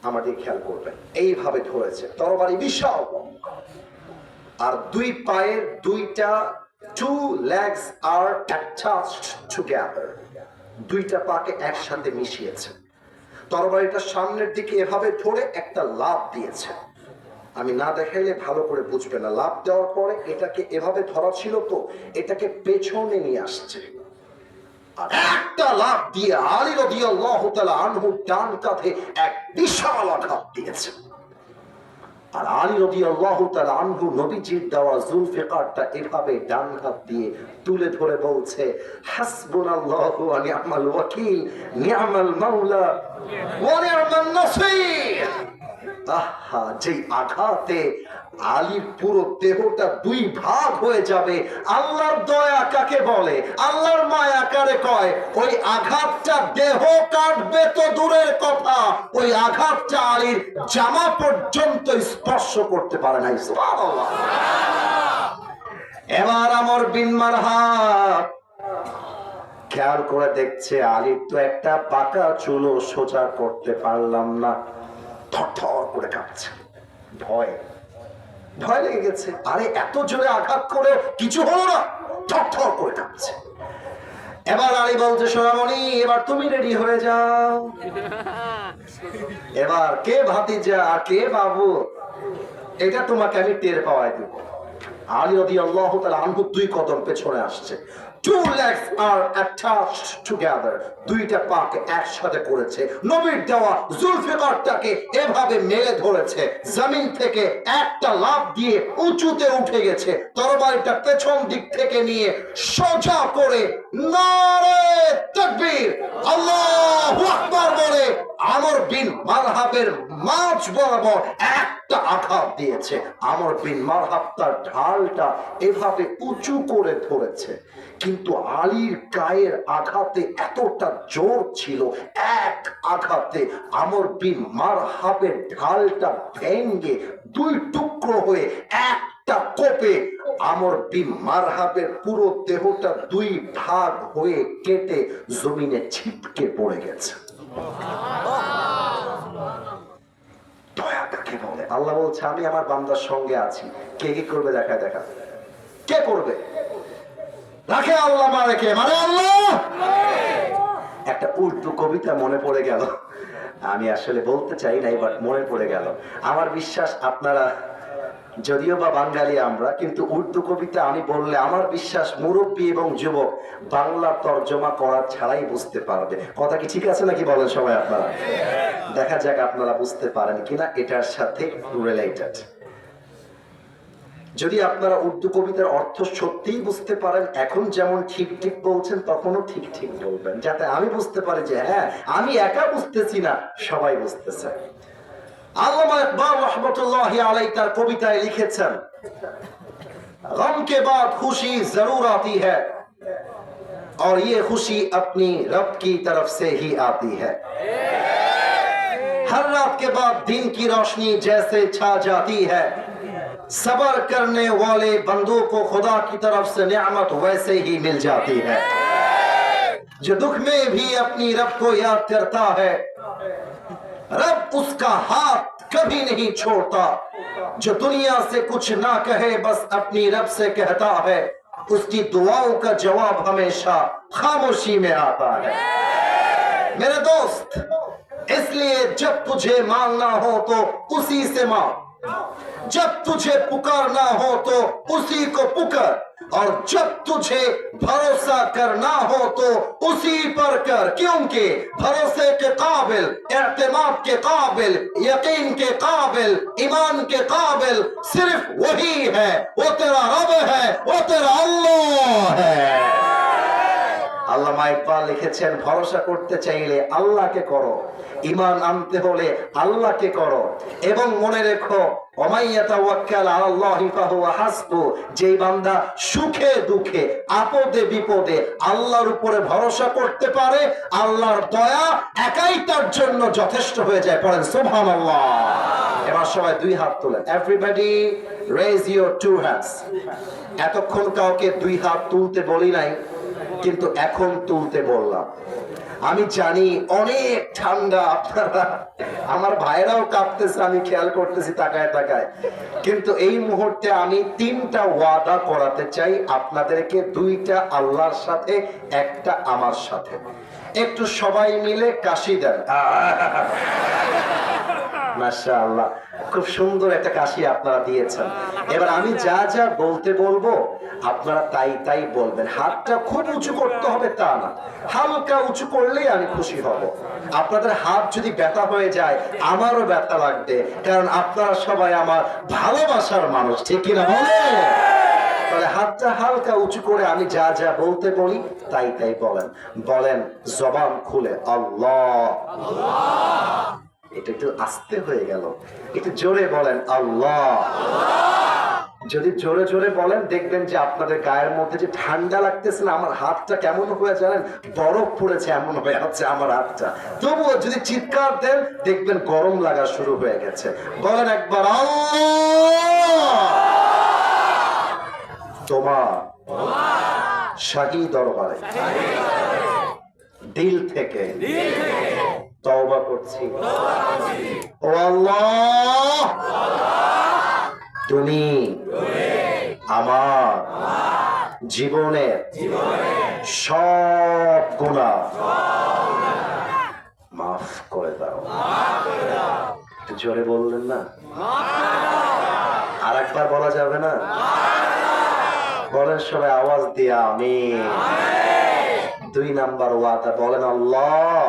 আমাদের খেয়াল করবেন, এইভাবে ধরেছে, তরবারি বিশাল, আর 2 পায়ের 2 legs are attached together, 2টা পাকে একসাথে মিশিয়েছে, তরবারিটা সামনের দিকে এভাবে ধরে একটা লাফ দিয়েছে। আমি না দেখাইলে ভালো করে বুঝবে না। লাফ দেওয়ার পরে এটাকে এভাবে ধরা ছিল, তো এটাকে পেছনে নিয়ে আসছে, আর একটা লাফ দিয়ে আলী রাদিয়াল্লাহু তাআলা আনহু ডান কাঁধে এক বিশাল আঘাত দিয়েছে। আর আলী রাদিয়াল্লাহু তাআলা আনহু নবীজির দেওয়া জুলফিকারটা এভাবে ডান হাত দিয়ে তুলে ধরে বলছে, হাসবুনাল্লাহু ওয়া নি'মাল ওয়াকিল, নি'মাল মাওলা ওয়া নি'মান নাসীর। আহা, যে আঘাতে আলীর পুরো দেহটা দুই ভাগ হয়ে যাবে। আল্লাহর দয়া কাকে বলে, আল্লাহর মায়া কারে কয়? ওই আঘাতটা দেহ কাটবে তো দূরের কথা, ওই আঘাতটা আলীর জামা পর্যন্ত স্পর্শ করতে পারে নাই। সুবহানাল্লাহ। এবার আমর বিন মারহাব খেয়াল করে দেখছে, আলীর তো একটা পাকা চুলও সোজা করতে পারলাম না, থরথর করে কাঁপছে, ভয় লেগে গেছে। আরে এত জোরে আঘাত করে কিছু হলো না, থরথর করে কাঁপছে। এবার আলী বলছে, সোনামণি এবার তুমি রেডি হয়ে যাও। এবার কে ভাতিজা আর কে বাবু, এটা তোমাকে আমি টের পাওয়াই দেব। আলী রাদিয়াল্লাহু তাআলা আনহু দুই কদম পেছনে আসছে। Two legs are attached together. দুইটা পাকে একসাথে করেছে, নবীর দেওয়া জুলফিকারটাকে এভাবে মেলে ধরেছে, জমিন থেকে একটা লাফ দিয়ে উঁচুতে উঠে গেছে, তরবারিটা পেছন দিক থেকে নিয়ে সোজা করে নারে তাকবীর, আল্লাহু আকবার বলে আমর বিন মারহাবের মাঝ বরাবর একটা আঘাত দিয়েছে। আমর বিন মারহাব তার ঢালটা এভাবে উঁচু করে ধরেছে, কিন্তু আলীর গায়ের আঘাতে এতটা জোর ছিল, এক আঘাতে আমর বিন মারহাবের ঢালটা ভেঙে দুই টুকরো হয়ে একটা কোপে আমর বিন মারহাবের পুরো দেহটা দুই ভাগ হয়ে কেটে জমিনে ছিটকে পড়ে গেছে। দয়া কাকে বলে? আল্লাহ বলছে, আমি আমার বান্দার সঙ্গে আছি। কে কি করবে দেখা, কে করবে? রাখে আল্লাহ, মারে কে? মানে আল্লাহ। একটা উর্দু কবিতা মনে পড়ে গেল, আমি আসলে বলতে চাই নাই, বাট মনে পড়ে গেল। আমার বিশ্বাস আপনারা যদিও বা বাঙালি আমরা, কিন্তু উর্দু কবিতা আমি বললে আমার বিশ্বাস মুরব্বী এবং যুবক বাংলা তর্জমা করা ছাড়াই বুঝতে পারবে। কথা কি ঠিক আছে নাকি বলেন সবাই আপনারা? দেখা যাক আপনারা বুঝতে পারেন কিনা এটার সাথে রিলেটেড। যদি আপনারা উর্দু কবিতার অর্থ সত্যিই বুঝতে পারেন, এখন যেমন ঠিক ঠিক বলছেন তখনও ঠিক ঠিক বলবেন, যাতে আমি বুঝতে পারি যে হ্যাঁ, আমি একা বুঝতেছি না, সবাই বুঝতেছে। আল্লামা ইকবাল রাহমাতুল্লাহি আলাইহি তার কবিতায় লিখেছেন, গম কে বাদ খুশি জরুর আতি হ্যায় और ये खुशी अपनी रब की तरफ से ही आती है। हर रात के बाद दिन की रोशनी जैसे छा जाती है, सबर करने वाले बंदों को खुदा की तरफ से नियामत वैसे ही मिल जाती है। जो दुख में भी अपनी रब को याद करता है, रब उसका हाथ कभी नहीं छोड़ता। जो दुनिया से कुछ ना कहे बस अपनी रब से कहता है, उसकी दुआओं का जवाब हमेशा खामोशी में आता है। मेरे दोस्त, इसलिए जब तुझे मांगना हो तो उसी से मांग, जब तुझे पुकारना हो तो उसी को पुकार, और जब तुझे भरोसा करना हो तो उसी पर कर, क्योंकि भरोसे के काबिल, एतमाद के काबिल, यकीन के काबिल, ईमान के काबिल सिर्फ वही है, वो तेरा रब है, वो तेरा अल्लाह है। আল্লামা ইকবাল লিখেছেন, ভরসা করতে চাইলে আল্লাহকে করো, ঈমান আনতে হলে আল্লাহকে করো, এবং মনে রেখো ওমাইয়াতাওয়াক্কাল আলাল্লাহি ফাহুয়া হাসবু, যেই বান্দা সুখে দুঃখে আপদে বিপদে আল্লাহর উপরে ভরসা করতে পারে, আল্লাহর দয়া একাই তার জন্য যথেষ্ট হয়ে যায়। পড়েন সুবহানাল্লাহ। এবার সবাই দুই হাত তোলেন। Everybody raise your two hands. এতক্ষণ কাউকে দুই হাত তুলতে বলি নাই, কিন্তু এখন তুলতে বললাম। আমি জানি অনেক ঠান্ডা, আপনারা আমার ভাইরাও কাঁপতেছে, আমি খেয়াল করতেছি তাকায় তাকায়, কিন্তু এই মুহূর্তে আমি তিনটা ওয়াদা করাতে চাই আপনাদেরকে, দুইটা আল্লাহর সাথে, একটা আমার সাথে। একটু সবাই মিলে কাশি দেন। মাশাআল্লাহ। খুব সুন্দর একটা কাশি আপনারা দিয়েছেন। এবার আমি যা যা বলতে বলবো আপনারা তাই তাই বলবেন। হাতটা খুব উঁচু করতে হবে তা না, হালকা উঁচু করলেই আমি খুশি হব। আপনাদের হাত যদি ব্যথা হয়ে যায় আমারও ব্যথা লাগবে, কারণ আপনারা সবাই আমার ভালোবাসার মানুষ, ঠিক কিনা বলে? তাহলে হাতটা হালকা উঁচু করে আমি যা যা বলতে বলি তাই তাই বলেন। বলেন জবান খুলে আল্লাহ। এটা একটু আস্তে হয়ে গেল, একটু জোরে বলেন আল্লাহ। যদি জোরে জোরে বলেন দেখবেন যে আপনাদের গায়ের মধ্যে যে ঠান্ডা লাগতেছে না, আমার হাতটা কেমন হয়ে জানেন, বরফ পড়েছে এমন হয়ে আছে আমার হাতটা। তবুও যদি চিৎকার দেন দেখবেন গরম লাগা শুরু হয়ে গেছে। বলেন একবার আল্লাহ। তোমার শাহী দরবারে দিল থেকে তওবা করছি, ও আল্লাহ তুমি আমার জীবনের সব গুনাহ মাফ করে দাও। একটু জোরে বললেন না? আর একবার বলা যাবে না? বলেন সবাই আওয়াজ দিয়ে আমিন। 2 নাম্বার ওয়াদা বলেন আল্লাহ।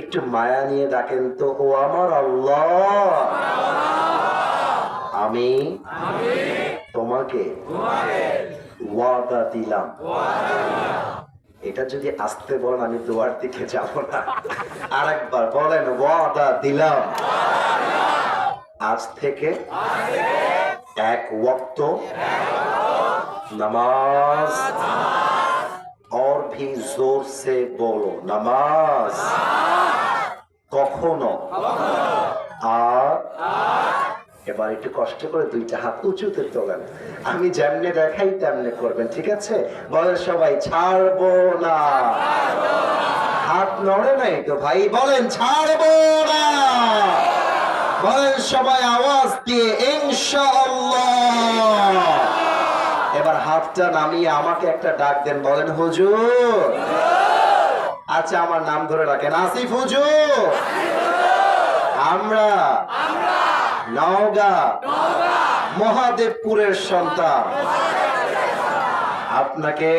একটু মায়া নিয়ে ডাকেন তো, ও আমার আল্লাহ আমি তোমাকে ওয়াদা দিলাম। এটা যদি আস্তে বলেন আমি দুয়ার দিকে যাব না। আর একবার বলেন ওয়াদা দিলাম আজ থেকে 1 ওয়াক্ত नमाज, और भी जोर से बोलो नमाज কখনো আর। এবার একটু কষ্ট করে 2টা হাত উঁচুতে তোলেন, আমি যেমনে দেখাই তেমনে করবেন, ঠিক আছে? বলেন সবাই ছাড়বো না। হাত নড়ে নাই তো ভাই, বলেন ছাড়বো না। বলেন সবাই আওয়াজ দিয়ে ইনশাআল্লাহ। এবার হাতটা নামিয়ে আমাকে একটা ডাক দেন, বলেন হুজুর। আচ্ছা আমার নাম ধরে রাখেন, আসিফ হুজুর। আমরা নওগাঁ মহাদেবপুরের সন্তান, আপনাকে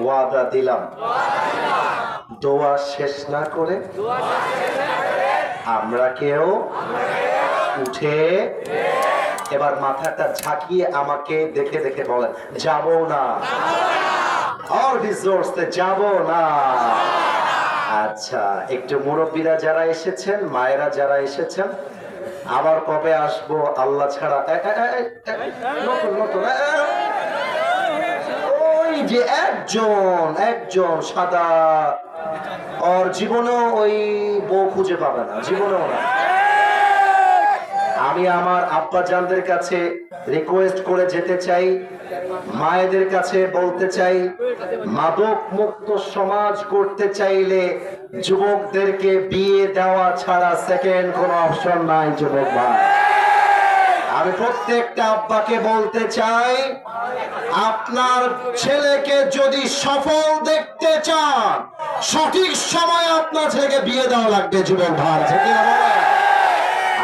ওয়াদা দিলাম দোয়া শেষ না করে আমরা কেউ উঠে এবার মাথাটা ঝাঁকিয়ে আমাকে দেখে দেখে বলেন যাব না, আর রিসোর্সে যাব না। আচ্ছা একটু মুরব্বীরা যারা এসেছেন, মায়েরা যারা এসেছেন, আবার কবে আসবো আল্লাহ ছাড়া। নতুন নতুন ওই যে একজন সাদা, ওর জীবনেও ওই বউ খুঁজে পাবে না, জীবনেও না। আমি আমার আব্বা জানদের কাছে রিকোয়েস্ট করে যেতে চাই, মায়েদের কাছে বলতে চাই, মাদক মুক্ত সমাজ করতে চাইলে যুবকদেরকে বিয়ে দেওয়া ছাড়া সেকেন্ড কোনো অপশন নাই যুবক ভাই। আমি প্রত্যেকটা আব্বাকে বলতে চাই, আপনার ছেলেকে যদি সফল দেখতে চান সঠিক সময় আপনার ছেলেকে বিয়ে দেওয়া লাগবে যুবক ভাই, ঠিক না বলেন?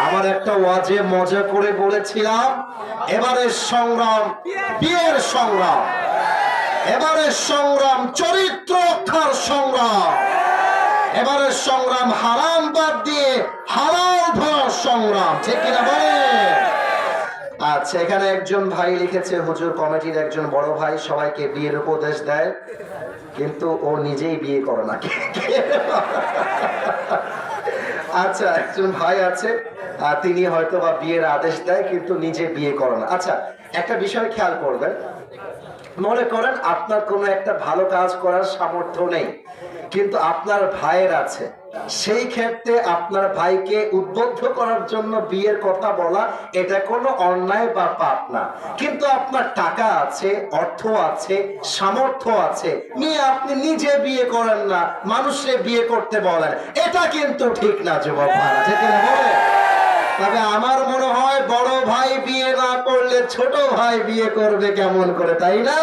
আমার একটা ওয়াজে মজা করে বলেছিলাম, এবারের সংগ্রাম বিয়ের সংগ্রাম, এবারের সংগ্রাম চরিত্র রক্ষার সংগ্রাম, এবারের সংগ্রাম হারাম বাদ দিয়ে হালাল ধরার সংগ্রাম, ঠিক কিনা বলেন? আচ্ছা এখানে একজন ভাই লিখেছে, হুজুর কমিটির একজন বড় ভাই সবাইকে বিয়ের উপদেশ দেয় কিন্তু ও নিজেই বিয়ে করে না। আচ্ছা একজন ভাই আছে, তিনি হয়তো বা বিয়ের আদেশ দেয় কিন্তু নিজে বিয়ে করে না। আচ্ছা একটা বিষয় খেয়াল করবেন, মনে করেন আপনার কোনো একটা ভালো কাজ করার সামর্থ্য নেই কিন্তু আপনার ভাইয়ের আছে, সেই ক্ষেত্রে আপনার ভাইকে উদ্বুদ্ধ করার জন্য বিয়ের কথা বলা এটা কোনো অন্যায় বা পাপ না। কিন্তু আপনার টাকা আছে, অর্থ আছে, সামর্থ্য আছে, নিয়ে আপনি নিজে বিয়ে করেন না, মানুষের বিয়ে করতে বলেন, এটা কিন্তু ঠিক না যুবক ভাই, ঠিক না বলে? তবে আমার মনে হয় বড় ভাই বিয়ে না করলে ছোট ভাই বিয়ে করবে কেমন করে, তাই না?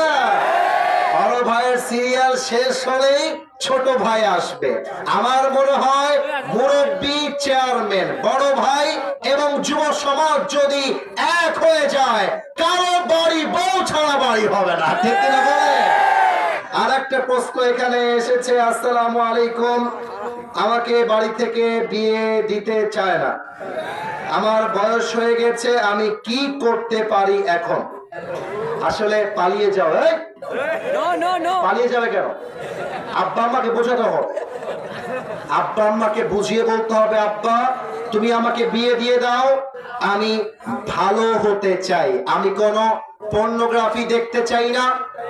বড় ভাইয়ের সিরিয়াল শেষ হলেই ছোট ভাই আসবে। আমার মনে হয় মুরব্বী, চেয়ারম্যান, বড় ভাই এবং যুব সমাজ যদি এক হয়ে যায়, কারো বাড়ি বউ ছাড়া বাড়ি হবে না, ঠিক কিনা বলে? আর একটা প্রশ্ন এখানে এসেছে, আসসালামু আলাইকুম, আমাকে বাড়ি থেকে বিয়ে দিতে চায় না, আমার বয়স হয়ে গেছে, আমি কি করতে পারি এখন? আসলে পালিয়ে যাও। পালিয়ে যাবে কেন? আব্বা আম্মাকে বোঝাতে হবে, আব্বা আম্মাকে বুঝিয়ে বলতে হবে, আব্বা তুমি আমাকে বিয়ে দিয়ে দাও, আমি ভালো হতে চাই, আমি কোনো পর্নোগ্রাফি দেখতে চাই না,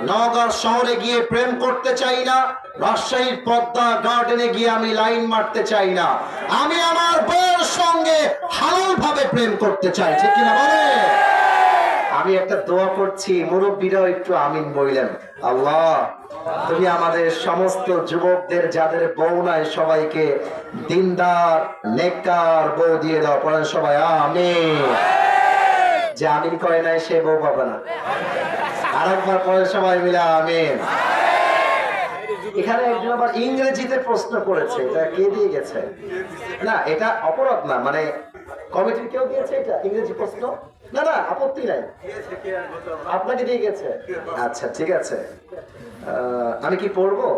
নওগাঁ শহরে গিয়ে প্রেম করতে চাই না, রাজশাহীর পদ্মা গার্ডেনে গিয়ে আমি লাইন মারতে চাই না, আমি আমার বউয়ের সঙ্গে হালাল ভাবে প্রেম করতে চাই, ঠিক কিনা বলে? আমি একটা দোয়া করছি, মুরব্বীরাও একটু আমিন বললেন। আল্লাহ তুমি আমাদের সমস্ত যুবকদের যাদের বউ নাই সবাইকে দিনদার নেককার বউ দিয়ে দাও, পড়েন সবাই আমিন। যে আমিন করে নাই সে বউ পাবে না, আরেকবার পড়েন সবাই মিলে আমিন। এখানে একজন আবার ইংরেজিতে প্রশ্ন করেছে, এটা কে দিয়ে গেছে? না এটা অপরাধ না, মানে কমিটির কেউ দিয়েছে এটা ইংরেজি প্রশ্ন? না না আপত্তি নাই, আপনাকে দিয়ে গেছে। আচ্ছা ঠিক আছে, আমি কি পড়বো?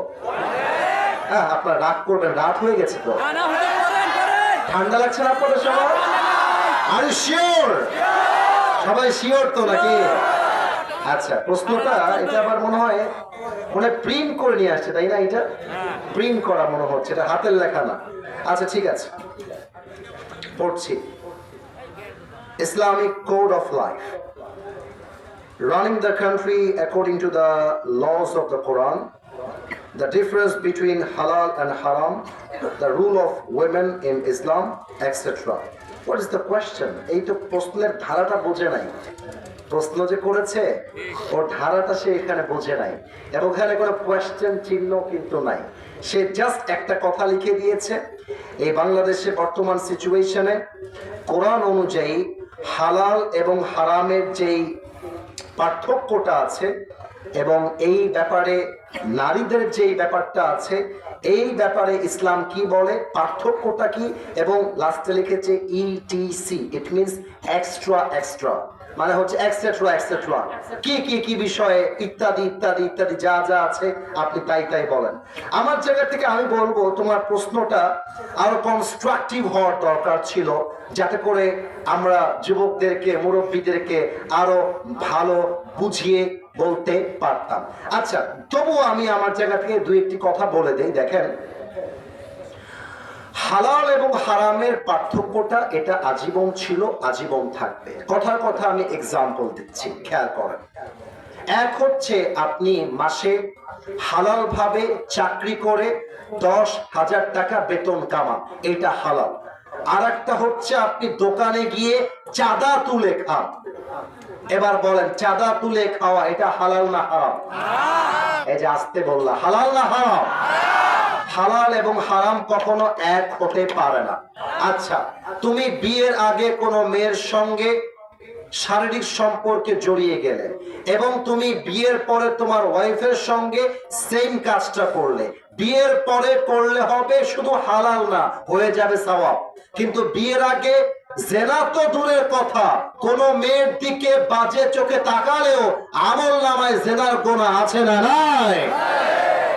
হ্যাঁ আপনার রাগ করবেন, রাত হয়ে গেছে তো, ঠান্ডা লাগছে না আপনাদের সবাই? আর শিওর? সবাই শিওর তো নাকি? আচ্ছা প্রশ্নটা এটা আবার মনে হয় প্রিন্ট করে নিয়ে আসছে, তাই না? এটা প্রিন্ট করা মনে হচ্ছে, এটা হাতের লেখা না। আচ্ছা ঠিক আছে, পড়ছি। Islamic code of life, running the country according to the laws of the Quran, the difference between halal and haram, the rule of women in Islam, etc. What is the question? এই তো প্রশ্নের ধারাটা বোঝে নাই, প্রশ্ন যে করেছে ওর ধারাটা সে এখানে বোঝে নাই, এবং ওখানে কোনো কোয়েশ্চেন চিহ্ন কিন্তু নাই, সে জাস্ট একটা কথা লিখে দিয়েছে। এই বাংলাদেশে বর্তমান সিচুয়েশনে কোরআন অনুযায়ী হালাল এবং হারামের যেই পার্থক্যটা আছে এবং এই ব্যাপারে নারীদের যেই ব্যাপারটা আছে, এই ব্যাপারে ইসলাম কি বলে, পার্থক্যটা কি, এবং লাস্টে লিখেছে etc, it means extra extra, মানে হচ্ছে এক্সেট্রা এক্সেট্রা, কি কি কি বিষয়ে ইত্যাদি ইত্যাদি ইত্যাদি যা যা আছে আপনি তাই তাই বলেন। আমার জায়গা থেকে আমি বলবো তোমার প্রশ্নটা আরো কনস্ট্রাকটিভ হওয়ার দরকার ছিল, যাতে করে আমরা যুবকদেরকে, মুরব্বীদেরকে আরো ভালো বুঝিয়ে বলতে পারতাম। আচ্ছা তবুও আমি আমার জায়গা থেকে দুই একটি কথা বলে দেই। দেখেন, হালাল এবং হারামের পার্থক্যটা এটা আজীবন ছিল, আজীবন থাকবে। কথার কথা আমি এক্সাম্পল দিচ্ছি, খেয়াল করেন। এক হচ্ছে আপনি মাসে হালাল ভাবে চাকরি করে 10,000 টাকা বেতন কামান, এটা হালাল। আর একটা হচ্ছে আপনি দোকানে গিয়ে চাঁদা তুলে খান। এবার বলেন চাঁদা তুলে খাওয়া এটা হালাল না হারাম? এই যে আসতে বললা, হালাল না হারাম? হালাল এবং হারাম কখনো এক হতে পারে না। আচ্ছা তুমি বিয়ের আগে কোনো মেয়ের সঙ্গে শারীরিক সম্পর্কে জড়িয়ে গেলে এবং তুমি বিয়ের পরে তোমার ওয়াইফের সঙ্গে সেম কাজটা করলে, বিয়ের পরে করলে হবে শুধু হালাল না, হয়ে যাবে সওয়াব। কিন্তু বিয়ের আগে জেনা তো দূরের কথা, কোন মেয়ের দিকে বাজে চোখে তাকালেও আমল নামায় জেনার গুনাহ আছে না নাই?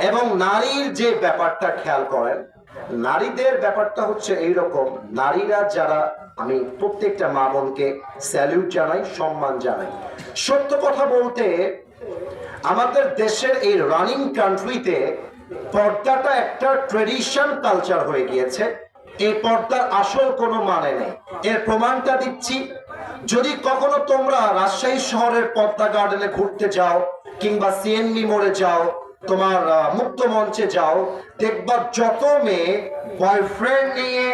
এবং নারীর যে ব্যাপারটা খেয়াল করেন, নারীদের ব্যাপারটা হচ্ছে এইরকম, নারীরা যারা, আমি প্রত্যেকটা মা বোনকে স্যালিউট জানাই, সম্মান জানাই। সত্য কথা বলতে আমাদের দেশের এই রানিং কান্ট্রিতে পর্দাটা একটা ট্রেডিশন কালচার হয়ে গিয়েছে। এই পর্দার আসল কোনো মানে নেই। এর প্রমাণটা দিচ্ছি, যদি কখনো তোমরা রাজশাহী শহরের পদ্মা গার্ডেনে ঘুরতে যাও কিংবা সিএনবি মোড়ে যাও, তোমার মুক্ত মঞ্চে যাও, দেখবা যত মেয়ে বয়ফ্রেন্ড নিয়ে